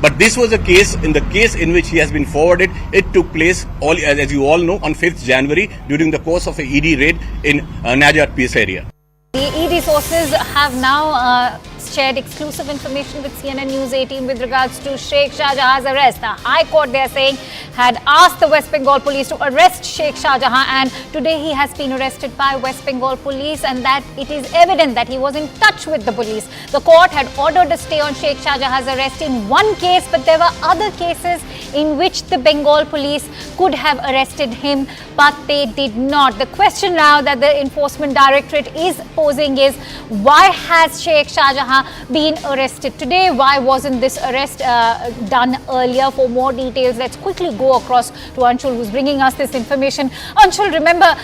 But this was a case, in the case in which he has been forwarded, it took place, as you all know, on 5th January during the course of a ED raid in Najat PS area. The ED sources have now shared exclusive information with CNN News 18 with regards to Sheikh Shahjahan's arrest. The High Court, they are saying, had asked the West Bengal police to arrest Sheikh Shahjahan, and today he has been arrested by West Bengal police, and that it is evident that he was in touch with the police. The court had ordered a stay on Sheikh Shahjahan's arrest in one case, but there were other cases in which the Bengal police could have arrested him, but they did not. The question now that the Enforcement Directorate is posing is, why has Sheikh Shahjahan been arrested today? Why wasn't this arrest done earlier? For more details, let's quickly go across to Anshul, who's bringing us this information. Anshul, remember,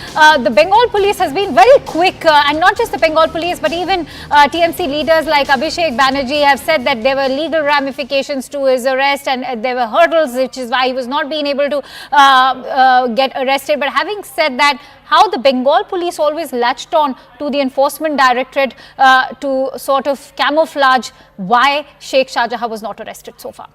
the Bengal police has been very quick, and not just the Bengal police, but even TMC leaders like Abhishek Banerjee have said that there were legal ramifications to his arrest, and there were hurdles, which is why he was not being able to get arrested. But having said that, how the Bengal police always latched on to the Enforcement Directorate to sort of camouflage why Sheikh Shahjahan was not arrested so far?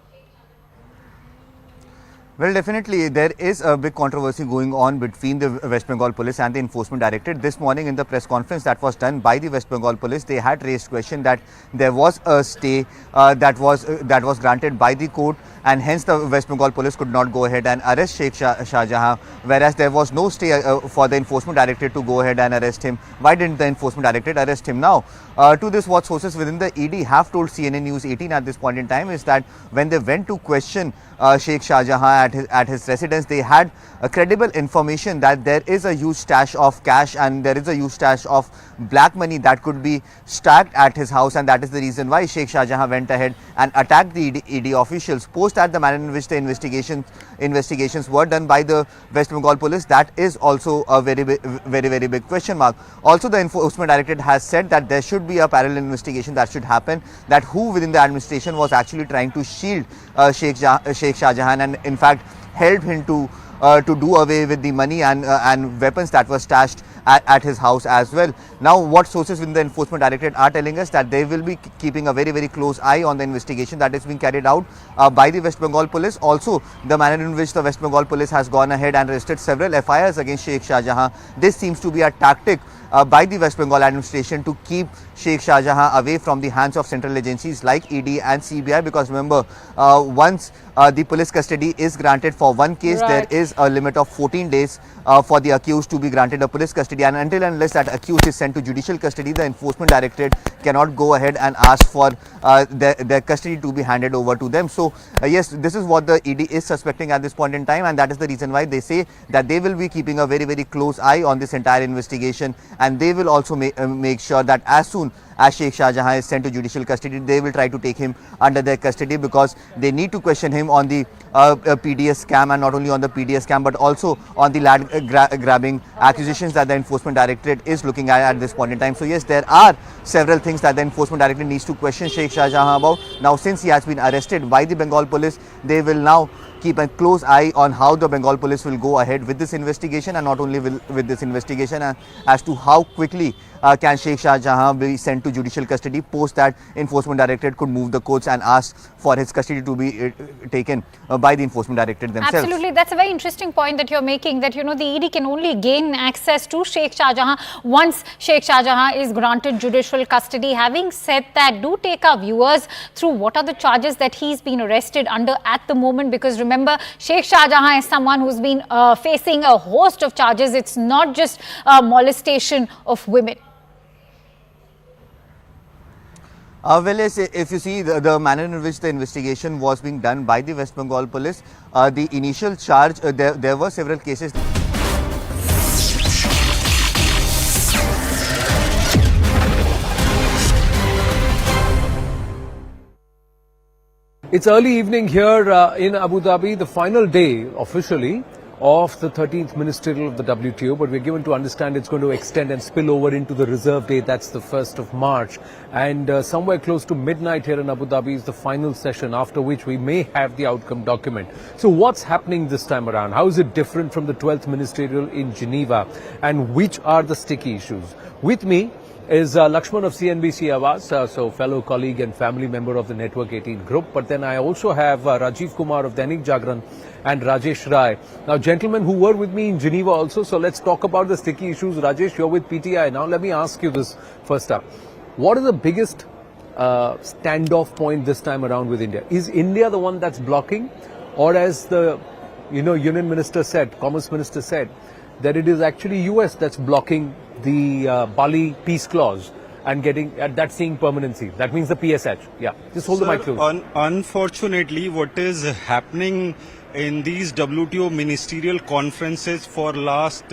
Well, definitely there is a big controversy going on between the West Bengal police and the Enforcement Directorate. This morning in the press conference that was done by the West Bengal police, they had raised question that there was a stay that was granted by the court, and hence the West Bengal police could not go ahead and arrest Sheikh Shahjahan, whereas there was no stay for the Enforcement Directorate to go ahead and arrest him. Why didn't the Enforcement Directorate arrest him now? To this, what sources within the ED have told CNN News 18 at this point in time is that when they went to question Sheikh Shahjahan at his residence, they had credible information that there is a huge stash of cash and there is a huge stash of black money that could be stacked at his house, and that is the reason why Sheikh Shahjahan went ahead and attacked the ED officials. Post at the manner in which the investigations were done by the West Bengal police, that is also a very big question mark. Also, the Enforcement Directorate has said that there should be a parallel investigation that should happen, that who within the administration was actually trying to shield Sheikh Shahjahan, and in fact helped him to do away with the money and weapons that were stashed at his house as well. Now, what sources within the Enforcement Directorate are telling us that they will be keeping a very close eye on the investigation that is being carried out by the West Bengal police. Also, the manner in which the West Bengal police has gone ahead and registered several FIRs against Sheikh Shahjahan. This seems to be a tactic by the West Bengal administration to keep Sheikh Shahjahan away from the hands of central agencies like ED and CBI, because remember, once the police custody is granted for one case, there is a limit of 14 days for the accused to be granted a police custody, and until and unless that accused is sent to judicial custody, the Enforcement Directorate cannot go ahead and ask for their custody to be handed over to them. So yes, this is what the ED is suspecting at this point in time, and that is the reason why they say that they will be keeping a very close eye on this entire investigation, and they will also make sure that as soon as Sheikh Shahjahan is sent to judicial custody, they will try to take him under their custody, because they need to question him on the PDS scam, and not only on the PDS scam but also on the land grabbing accusations that the Enforcement Directorate is looking at this point in time. So yes, there are several things that the Enforcement Directorate needs to question Sheikh Shahjahan about. Now, since he has been arrested by the Bengal police, they will now keep a close eye on how the Bengal police will go ahead with this investigation, and not only with this investigation, as to how quickly can Sheikh Shahjahan be sent to judicial custody? Post that, Enforcement Directorate could move the courts and ask for his custody to be taken by the Enforcement Directorate themselves. Absolutely, that's a very interesting point that you're making, that the ED can only gain access to Sheikh Shahjahan once Sheikh Shahjahan is granted judicial custody. Having said that, do take our viewers through what are the charges that he's been arrested under at the moment, because remember, Sheikh Shahjahan is someone who's been facing a host of charges. It's not just molestation of women. Well, yes, if you see the manner in which the investigation was being done by the West Bengal police, the initial charge, there were several cases. It's early evening here in Abu Dhabi, the final day officially of the 13th ministerial of the WTO, but we're given to understand it's going to extend and spill over into the reserve day. That's the 1st of March. And somewhere close to midnight here in Abu Dhabi is the final session, after which we may have the outcome document. So what's happening this time around? How is it different from the 12th ministerial in Geneva? And which are the sticky issues? With me is Lakshman of CNBC Awaaz, so fellow colleague and family member of the Network 18 group. But then I also have Rajiv Kumar of Dainik Jagran and Rajesh Rai. Now, gentlemen who were with me in Geneva also, so let's talk about the sticky issues. Rajesh, you're with PTI. Now, let me ask you this first up. What is the biggest standoff point this time around with India? Is India the one that's blocking? Or as the Union Minister said, Commerce Minister said, that it is actually US that's blocking the Bali peace clause and getting that seeing permanency. That means the PSH. Yeah, just hold the mic close. Unfortunately, what is happening in these WTO ministerial conferences for last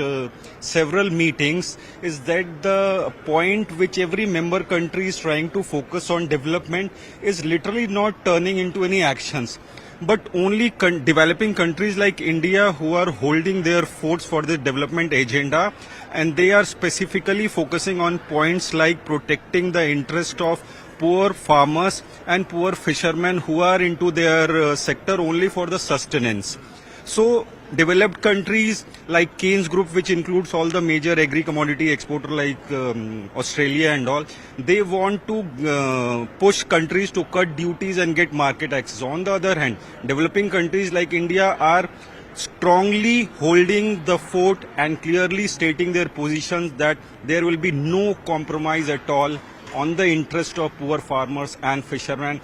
several meetings is that the point which every member country is trying to focus on development is literally not turning into any actions. But only developing countries like India who are holding their forts for the development agenda, and they are specifically focusing on points like protecting the interest of poor farmers and poor fishermen who are into their sector only for the sustenance. So developed countries like Keynes Group, which includes all the major agri-commodity exporter like Australia and all, they want to push countries to cut duties and get market access. On the other hand, developing countries like India are strongly holding the fort and clearly stating their positions that there will be no compromise at all on the interest of poor farmers and fishermen.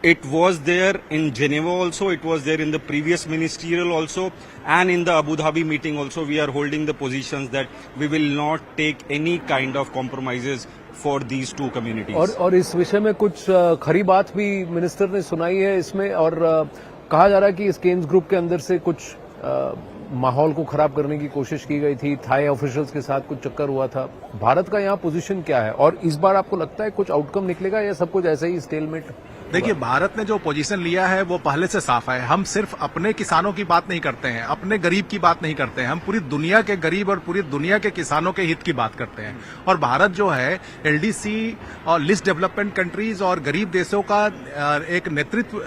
It was there in Geneva also, it was there in the previous ministerial also, and in the Abu Dhabi meeting also. We are holding the positions that we will not take any kind of compromises for these two communities. और इस विषय में कुछ खरी बात भी minister ने सुनाई है इसमें, और कहा जा रहा है कि इस केन्स ग्रुप के अंदर से कुछ माहौल को खराब करने की कोशिश की गई थी, थाई ऑफिशियल्स के साथ कुछ चक्कर हुआ था. भारत का यहाँ पोजीशन क्या है, और इस बार आपको लगता है कुछ आउटकम निकलेगा या सब कुछ ऐसे ही स्टेलमेट? देखिए, भारत ने जो पोजीशन लिया है वो पहले से साफ है. हम सिर्फ अपने किसानों की बात नहीं करते हैं, अपने गरीब की बात नहीं करते हैं, हम पूरी दुनिया के गरीब और पूरी दुनिया के किसानों के हित की बात करते हैं. और भारत जो है एलडीसी और लिस्ट डेवलपमेंट कंट्रीज और गरीब देशों का एक नेतृत्व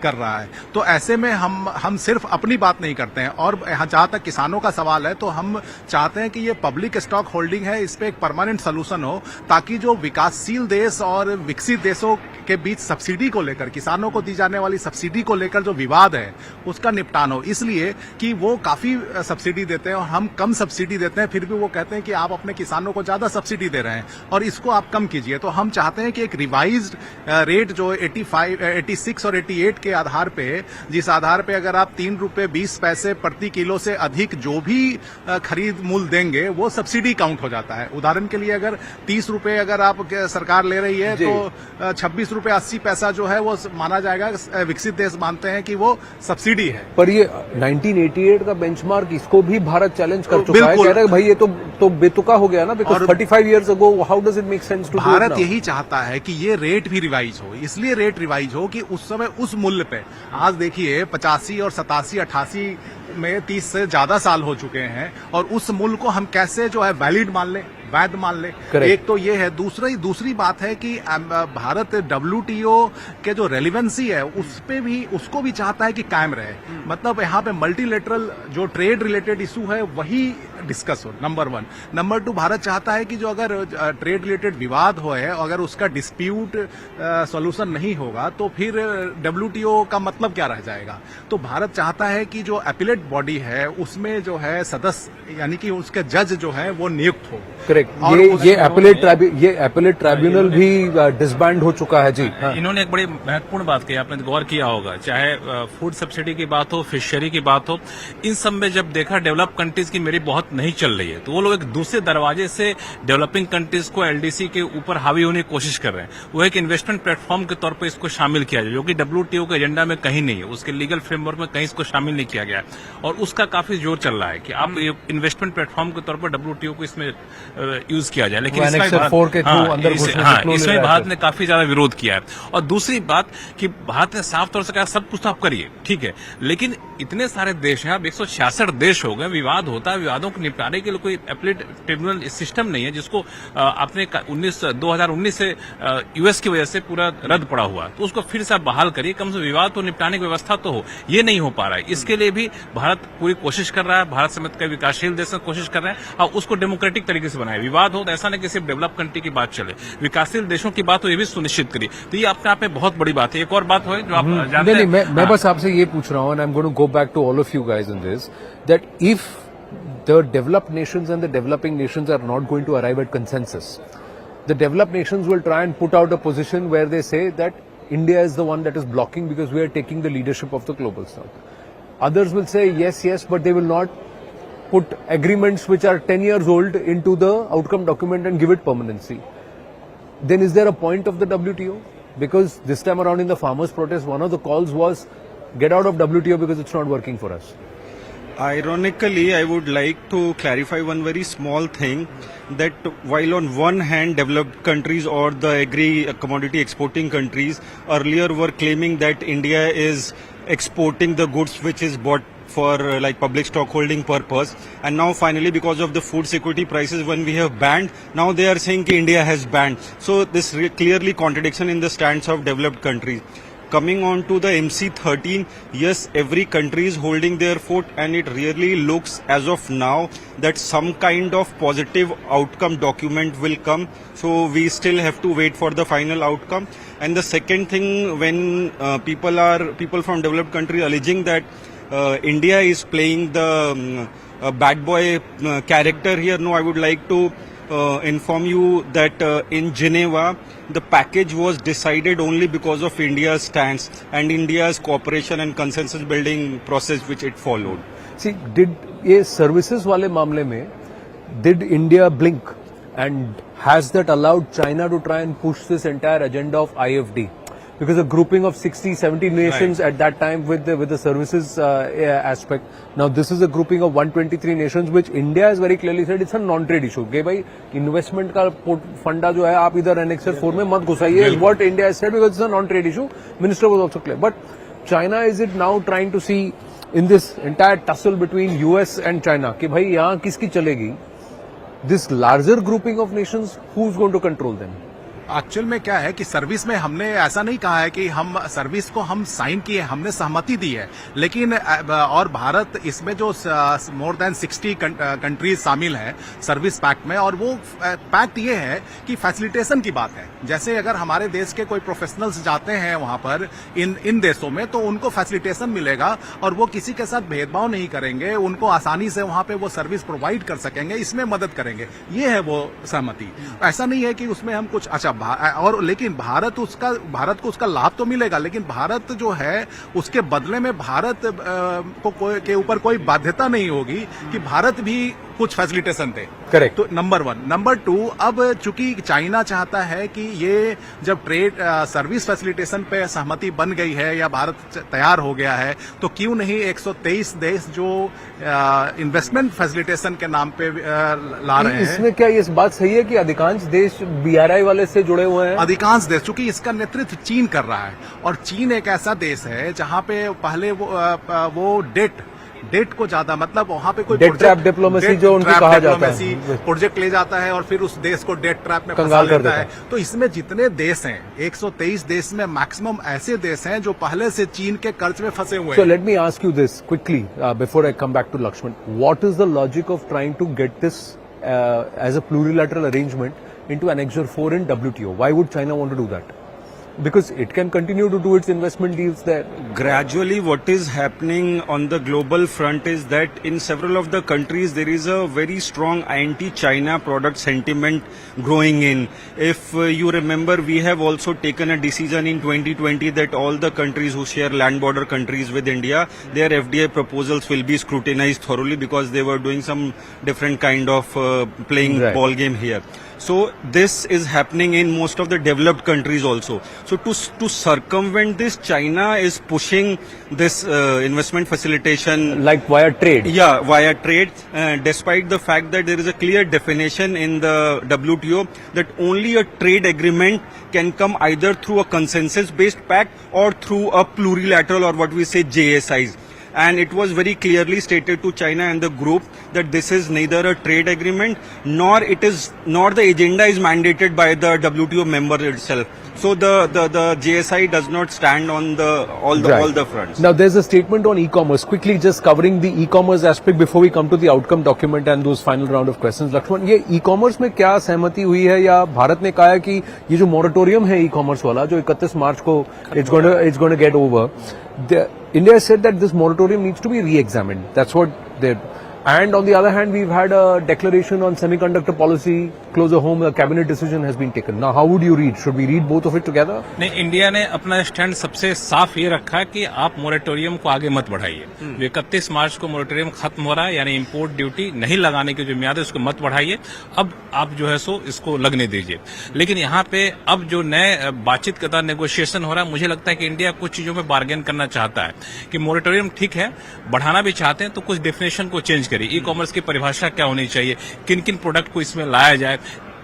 कर रहा है. तो ऐसे में हम सिर्फ अपनी बात नहीं करते हैं. और जहां तक किसानों का सवाल है, तो हम चाहते हैं कि ये पब्लिक स्टॉक होल्डिंग है, इस पे एक परमानेंट सोल्यूशन हो, ताकि जो विकासशील देश और विकसित देशों के बीच सब्सिडी को लेकर, किसानों को दी जाने वाली सब्सिडी को लेकर जो विवाद है उसका निपटान हो. इसलिए कि वो काफी सब्सिडी देते हैं और हम कम सब्सिडी देते हैं, फिर भी वो कहते हैं कि आप अपने किसानों को ज्यादा सब्सिडी दे रहे हैं और इसको आप कम कीजिए. तो हम चाहते हैं कि एक रिवाइज्ड रेट जो 86 और 88 के आधार पे, जिस आधार पे अगर आप 3 रुपए 20 पैसे प्रति किलो से अधिक जो भी खरीद मूल्य देंगे वो सब्सिडी काउंट हो जाता है. उदाहरण के लिए अगर 30 रुपए अगर आप सरकार ले रही है तो 26 रुपए 80 पैसा जो है वो माना जाएगा, विकसित देश मानते हैं कि वो सब्सिडी है. पर ये 1988 का बेंचमार्क, इसको भी भारत चैलेंज कर चुका है, कह रहा है भाई ये तो बेतुका हो गया ना, because 35 years ago how does it make sense to. Bharat यही चाहता है कि ये रेट भी रिवाइज हो, इसलिए रेट रिवाइज हो कि उस समय उस मूल्य पे, आज देखिए 85 और 87 88 में 30 से ज्यादा साल हो चुके हैं, और उस मूल्य को हम कैसे जो है वैलिड मान लें, वैध मान ले. एक तो ये है. दूसरी बात है कि भारत WTO के जो रेलिवेंसी है उसको भी चाहता है कि कायम रहे. मतलब यहाँ पे मल्टीलेटरल जो ट्रेड रिलेटेड इशू है वही डिस्कस हो, नंबर 1। नंबर 2, भारत चाहता है कि जो अगर ट्रेड रिलेटेड विवाद हो है, अगर उसका डिस्प्यूट सॉल्यूशन नहीं होगा तो फिर WTO का मतलब क्या रह जाएगा। तो भारत चाहता है कि जो अपीलेट बॉडी है उसमें जो है सदस्य यानी कि उसके जज जो है वो नियुक्त हो। करेक्ट। ये अपीलेट ट्राइब्यूनल भी डिसबैंड हो चुका है जी। हाँ। इन्होंने एक बड़ी महत्वपूर्ण बात कही, आपने गौर किया होगा, चाहे फूड सब्सिडी की बात हो, फिशरी की बात हो, इन सब में जब देखा डेवलप कंट्रीज की मेरी बहुत नहीं चल रही है, तो वो लोग एक दूसरे दरवाजे से डेवलपिंग कंट्रीज को LDC के ऊपर हावी होने की कोशिश कर रहे हैं। वो एक इन्वेस्टमेंट प्लेटफॉर्म के तौर पर इसको शामिल किया जाए, जो कि WTO के एजेंडा में कहीं नहीं है, उसके लीगल फ्रेमवर्क में कहीं इसको शामिल नहीं किया गया है। और उसका काफी जोर चल रहा है कि आप इन्वेस्टमेंट प्लेटफॉर्म के तौर पर WTO को इसमें यूज किया जाए, लेकिन इसमें भारत ने काफी ज्यादा विरोध किया है। और दूसरी बात कि भारत ने साफ तौर से कहा सब कुछ तो आप करिए, ठीक है, लेकिन इतने सारे देश हैं, अब 166 देश हो गए, विवाद होता है, विवादों को निपटाने के लिए कोई अपीलेट ट्रिब्यूनल सिस्टम नहीं है, जिसको आपने 2019 से US की वजह से पूरा रद्द पड़ा हुआ, तो उसको फिर से आप बहाल करिए, कम से विवाद तो निपटाने की व्यवस्था तो हो। ये नहीं हो पा रहा है, इसके लिए भी भारत पूरी कोशिश कर रहा है, भारत समेत कई विकासशील देश कोशिश कर रहे हैं, और उसको डेमोक्रेटिक तरीके से बनाए। विवाद हो तो ऐसा नहीं कि सिर्फ डेवलप कंट्री की बात चले, विकासशील देशों की बात हो ये भी सुनिश्चित करिए। तो ये अपने आप में बहुत बड़ी बात है। एक और बात हो जो आप जानते हैं, मैं बस आपसे ये पूछ रहा हूँ, and I'm going to go back to all of you guys in this, that if the developed nations and the developing nations are not going to arrive at consensus, the developed nations will try and put out a position where they say that India is the one that is blocking because we are taking the leadership of the global south. Others will say yes, but they will not put agreements which are 10 years old into the outcome document and give it permanency. Then is there a point of the WTO? Because this time around in the farmers' protest, one of the calls was get out of WTO because it's not working for us. Ironically, I would like to clarify one very small thing, that while on one hand developed countries or the commodity exporting countries earlier were claiming that India is exporting the goods which is bought for like public stockholding purpose, and now finally because of the food security prices when we have banned, now they are saying that India has banned. So this clearly contradiction in the stance of developed countries. Coming on to the MC13, yes, every country is holding their foot, and it really looks as of now that some kind of positive outcome document will come. So we still have to wait for the final outcome. And the second thing, when people from developed countries alleging that India is playing the bad boy character here, no, I would like to inform you that in Geneva, the package was decided only because of India's stance and India's cooperation and consensus building process which it followed. See, did ये services वाले मामले में, did India blink, and has that allowed China to try and push this entire agenda of IFD? Because a grouping of 60-70 nations at that time with the services aspect. Now this is a grouping of 123 nations, which India has very clearly said it's a non-trade issue. कि भाई investment का फंडा जो है आप इधर Annexure 4 में मत घुसाइए. What India has said, because it's a non-trade issue. Minister was also clear. But China, is it now trying to see in this entire tussle between US and China कि भाई यहाँ किसकी चलेगी? This larger grouping of nations, who's going to control them? Actual में क्या है कि service में हमने ऐसा नहीं कहा है कि हम सर्विस को हम साइन किए, हमने सहमति दी है, लेकिन और भारत इसमें जो मोर देन 60 कंट्रीज शामिल हैं सर्विस पैक्ट में, और वो पैक्ट ये है कि फैसिलिटेशन की बात है। जैसे अगर हमारे देश के कोई प्रोफेशनल्स जाते हैं वहां पर इन देशों में, तो उनको फैसिलिटेशन मिलेगा और वो किसी के साथ भेदभाव नहीं करेंगे, उनको आसानी से वहां पे वो सर्विस प्रोवाइड कर सकेंगे, इसमें मदद करेंगे। ये है वो सहमति। ऐसा नहीं है कि उसमें हम कुछ और लेकिन भारत को उसका लाभ तो मिलेगा, लेकिन भारत जो है उसके बदले में भारत के ऊपर कोई बाध्यता नहीं होगी कि भारत भी कुछ फैसिलिटेशन दे। करेक्ट। तो नंबर 1। नंबर 2, अब चूंकि चाइना चाहता है कि ये जब ट्रेड सर्विस फैसिलिटेशन पे सहमति बन गई है या भारत तैयार हो गया है, तो क्यों नहीं 123 देश जो इन्वेस्टमेंट फैसिलिटेशन के नाम पे ला रहे हैं। इसमें क्या ये बात सही है कि अधिकांश देश BRI वाले से जुड़े हुए हैं? अधिकांश देश, चूंकि इसका नेतृत्व चीन कर रहा है, और चीन एक ऐसा देश है जहां पे पहले वो डेट डेट को ज्यादा, मतलब वहां पे कोई डेट ट्रैप डिप्लोमेसी जो उनको कहा जाता है, प्रोजेक्ट ले जाता है और फिर उस देश को डेट ट्रैप में फंसा लेता है। तो इसमें जितने देश हैं, 123 देश में मैक्सिमम ऐसे देश हैं जो पहले से चीन के कर्ज में फंसे हुए हैं। So let me ask you this quickly before I come back to Lakshman. What is the logic of trying to get this as a plurilateral arrangement into Annexure 4 in WTO? Why would China want to do that? Because it can continue to do its investment deals there. Gradually, what is happening on the global front is that in several of the countries there is a very strong anti-China product sentiment growing in. If you remember, we have also taken a decision in 2020 that all the countries who share land border countries with India, their FDI proposals will be scrutinized thoroughly because they were doing some different kind of playing ball game here. So this is happening in most of the developed countries also. So to circumvent this, China is pushing this investment facilitation, like via trade. Yeah, via trade, despite the fact that there is a clear definition in the WTO that only a trade agreement can come either through a consensus-based pact or through a plurilateral, or what we say JSIs. And it was very clearly stated to China and the group that this is neither a trade agreement nor the agenda is mandated by the WTO member itself. So the JSI does not stand on all the fronts. Now there's a statement on e-commerce. Quickly, just covering the e-commerce aspect before we come to the outcome document and those final round of questions. Lakshman, ये e-commerce में क्या सहमति हुई है, या भारत ने कहा है कि ये जो मोरेटोरियम है e-commerce वाला, जो 31 मार्च को it's going to get over. India said that this moratorium needs to be re-examined. That's what they're. And on the other hand, we've had a declaration on semiconductor policy, closer home, a cabinet decision has been taken. Now, how would you read? Should we read both of it together? नहीं, India ने अपना stand सबसे साफ ये रखा है कि आप मोरेटोरियम को आगे मत बढ़ाइए। 31 मार्च को मोरेटोरियम खत्म हो रहा है, यानी इंपोर्ट ड्यूटी नहीं लगाने की जो मियाद है उसको मत बढ़ाइए। अब आप जो है सो इसको लगने दीजिए। लेकिन यहाँ पे अब जो नए बातचीत का नेगोशिएशन हो रहा है, मुझे लगता है कि इंडिया कुछ चीजों में बार्गेन करना चाहता है कि मोरेटोरियम ठीक है, बढ़ाना भी चाहते हैं तो कुछ डेफिनेशन को चेंज करिए। ई कॉमर्स की परिभाषा क्या होनी चाहिए, किन किन प्रोडक्ट को इसमें लाया जाए,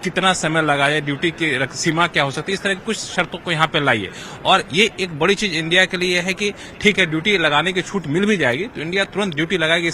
कितना समय लगाया, ड्यूटी की सीमा क्या हो सकती है, इस तरह की कुछ शर्तों को यहाँ पे लाइए। और ये एक बड़ी चीज इंडिया के लिए है कि ठीक है, ड्यूटी लगाने की छूट मिल भी जाएगी तो इंडिया तुरंत ड्यूटी लगाएगी,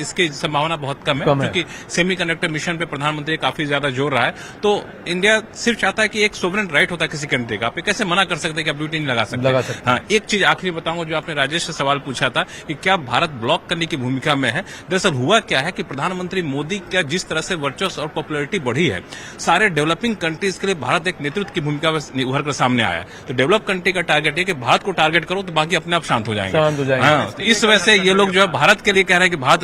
इसकी संभावना बहुत कम है क्योंकि सेमीकंडक्टर मिशन पे प्रधानमंत्री काफी ज्यादा जोर रहा है। तो इंडिया सिर्फ चाहता है कि एक सोवरेन राइट होता है किसी कंट्री का, आप कैसे मना कर सकते हैं कि आप ड्यूटी नहीं लगा सकते। हाँ, एक चीज आखिरी बताऊंगा, जो आपने राजेश से सवाल पूछा था कि क्या भारत ब्लॉक करने की भूमिका में है। दरअसल हुआ क्या है कि प्रधानमंत्री मोदी का जिस तरह से वर्चस्व और पॉपुलैरिटी बढ़ी है, सारे डेवलपिंग कंट्रीज के लिए भारत एक नेतृत्व की भूमिका में उभर कर सामने आया। तो डेवलप कंट्री का टारगेट है कि भारत को टारगेट करो तो बाकी अपने आप शांत हो जाएंगे। हाँ, तो इस वजह से ये लोग जो है भारत के लिए कह रहे हैं कि भारत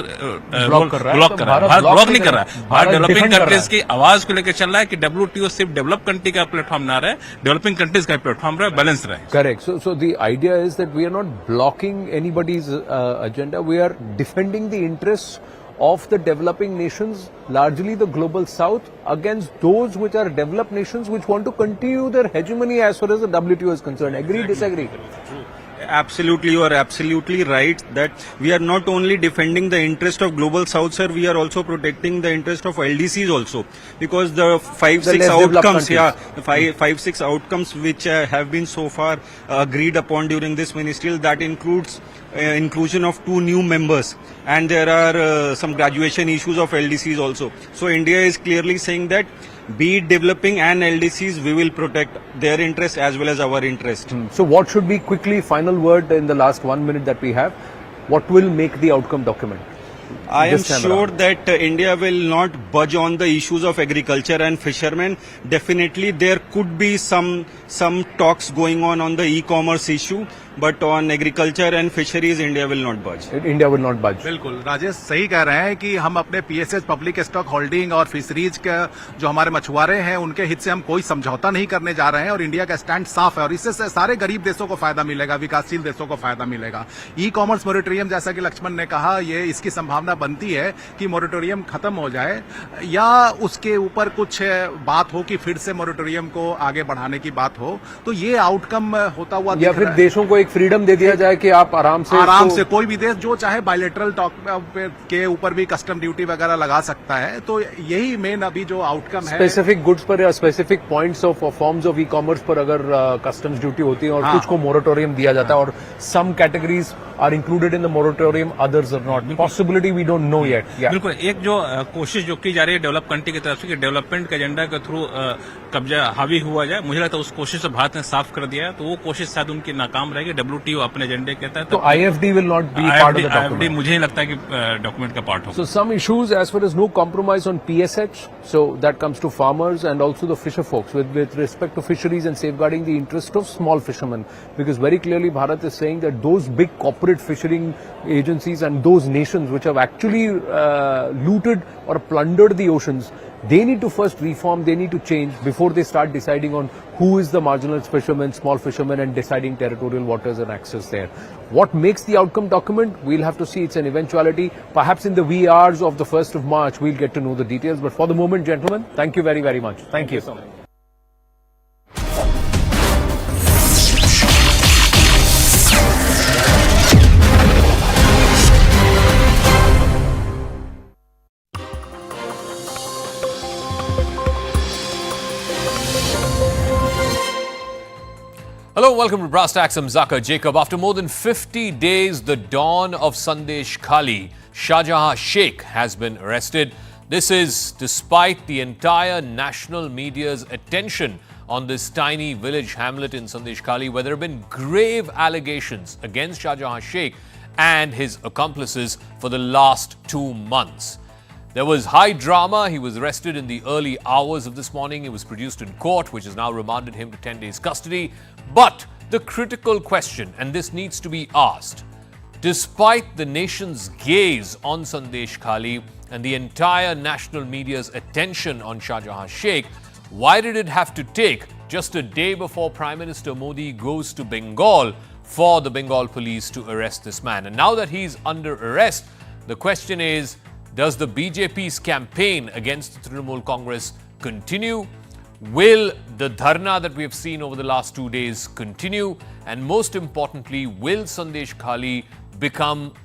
ब्लॉक कर रहा है। भारत ब्लॉक नहीं कर रहा है, भारत डेवलपिंग कंट्रीज की आवाज को लेकर चल रहा है कि WTO सिर्फ डेवलप कंट्री का प्लेटफॉर्म ना रहे, डेवलपिंग कंट्रीज का प्लेटफॉर्म रहे, बैलेंस रहे। Correct. So the idea is that we are not blocking anybody's agenda. We are defending the interests of the developing nations, largely the global south, against those which are developed nations which want to continue their hegemony as far as the WTO is concerned. Agree, disagree? Absolutely, you are absolutely right that we are not only defending the interest of global south, sir, we are also protecting the interest of LDCs also, because the 5-6 outcomes, the 5-6 outcomes which have been so far agreed upon during this ministerial, that includes inclusion of 2 new members, and there are some graduation issues of LDCs also. So India is clearly saying that be it developing and LDCs, we will protect their interest as well as our interest. So what should be, quickly, final word in the last 1 minute that we have, what will make the outcome document? I am sure that India will not budge on the issues of agriculture and fishermen. Definitely there could be some talks going on the e-commerce issue, but on agriculture and fisheries India will not budge. India will not budge. बिल्कुल, राजेश सही कह रहे हैं कि हम अपने PSH public stock holding और fisheries के जो हमारे मछुआरे हैं उनके हित से हम कोई समझौता नहीं करने जा रहे हैं, और इंडिया का स्टैंड साफ है और इससे सारे गरीब देशों को फायदा मिलेगा, विकासशील देशों को फायदा मिलेगा। ई कॉमर्स मोरेटोरियम, जैसा कि लक्ष्मण ने कहा, ये इसकी संभावना बनती है कि मोरेटोरियम खत्म हो जाए या उसके ऊपर कुछ बात हो कि फिर से मोरेटोरियम को आगे बढ़ाने की बात हो, तो ये आउटकम होता हुआ या फिर देशों को एक फ्रीडम दे दिया जाए कि आप आराम से कोई भी देश जो चाहे बायलैटरल टॉक के ऊपर भी कस्टम ड्यूटी वगैरह लगा सकता है। तो यही मेन अभी जो आउटकम है, स्पेसिफिक गुड्स पर या specific points of forms of e-commerce पर अगर कस्टम्स ड्यूटी होती है और कुछ को मोरेटोरियम दिया जाता है और some categories are included in the moratorium, others are not, possibility we don't know yet. बिल्कुल, एक जो कोशिश जो की जा रही है डेवलप कंट्री की तरफ से कि डेवलपमेंट के एजेंडा के थ्रू कब्जा हावी हुआ जाए, मुझे लगता है उस कोशिश से भारत ने साफ कर दिया है, तो वो कोशिश शायद उनकी नाकाम रहेगी। WTO अपने एजेंडे कहता है तो IFD will not be part of the document. IFD मुझे नहीं लगता है कि डॉक्यूमेंट का पार्ट होगा। So some issues as far as no compromise on PSH, so that comes to farmers and also the fisher folks with respect to fisheries and safeguarding the interest of small fishermen, because very clearly Bharat is saying that those big corporate fishing agencies and those nations which have actually looted or plundered the oceans, they need to first reform, they need to change before they start deciding on who is the marginal fisherman, small fisherman, and deciding territorial waters and access there. What makes the outcome document? We'll have to see. It's an eventuality. Perhaps in the wee hours of the 1st of March, we'll get to know the details. But for the moment, gentlemen, thank you very, very much. Thank you so much. Hello, welcome to Brass Tacks. I'm Zakir Jacob. After more than 50 days, the dawn of Sandeshkhali, Shajahan Sheikh has been arrested. This is despite the entire national media's attention on this tiny village hamlet in Sandeshkhali, where there have been grave allegations against Shajahan Sheikh and his accomplices for the last 2 months. There was high drama. He was arrested in the early hours of this morning. He was produced in court, which has now remanded him to 10 days custody. But the critical question, and this needs to be asked, despite the nation's gaze on Sandeshkhali and the entire national media's attention on Shajahan Sheikh, why did it have to take just a day before Prime Minister Modi goes to Bengal for the Bengal police to arrest this man? And now that he's under arrest, the question is, does the BJP's campaign against the Trinamool Congress continue? Will the dharna that we have seen over the last 2 days continue? And most importantly, will Sandeshkhali become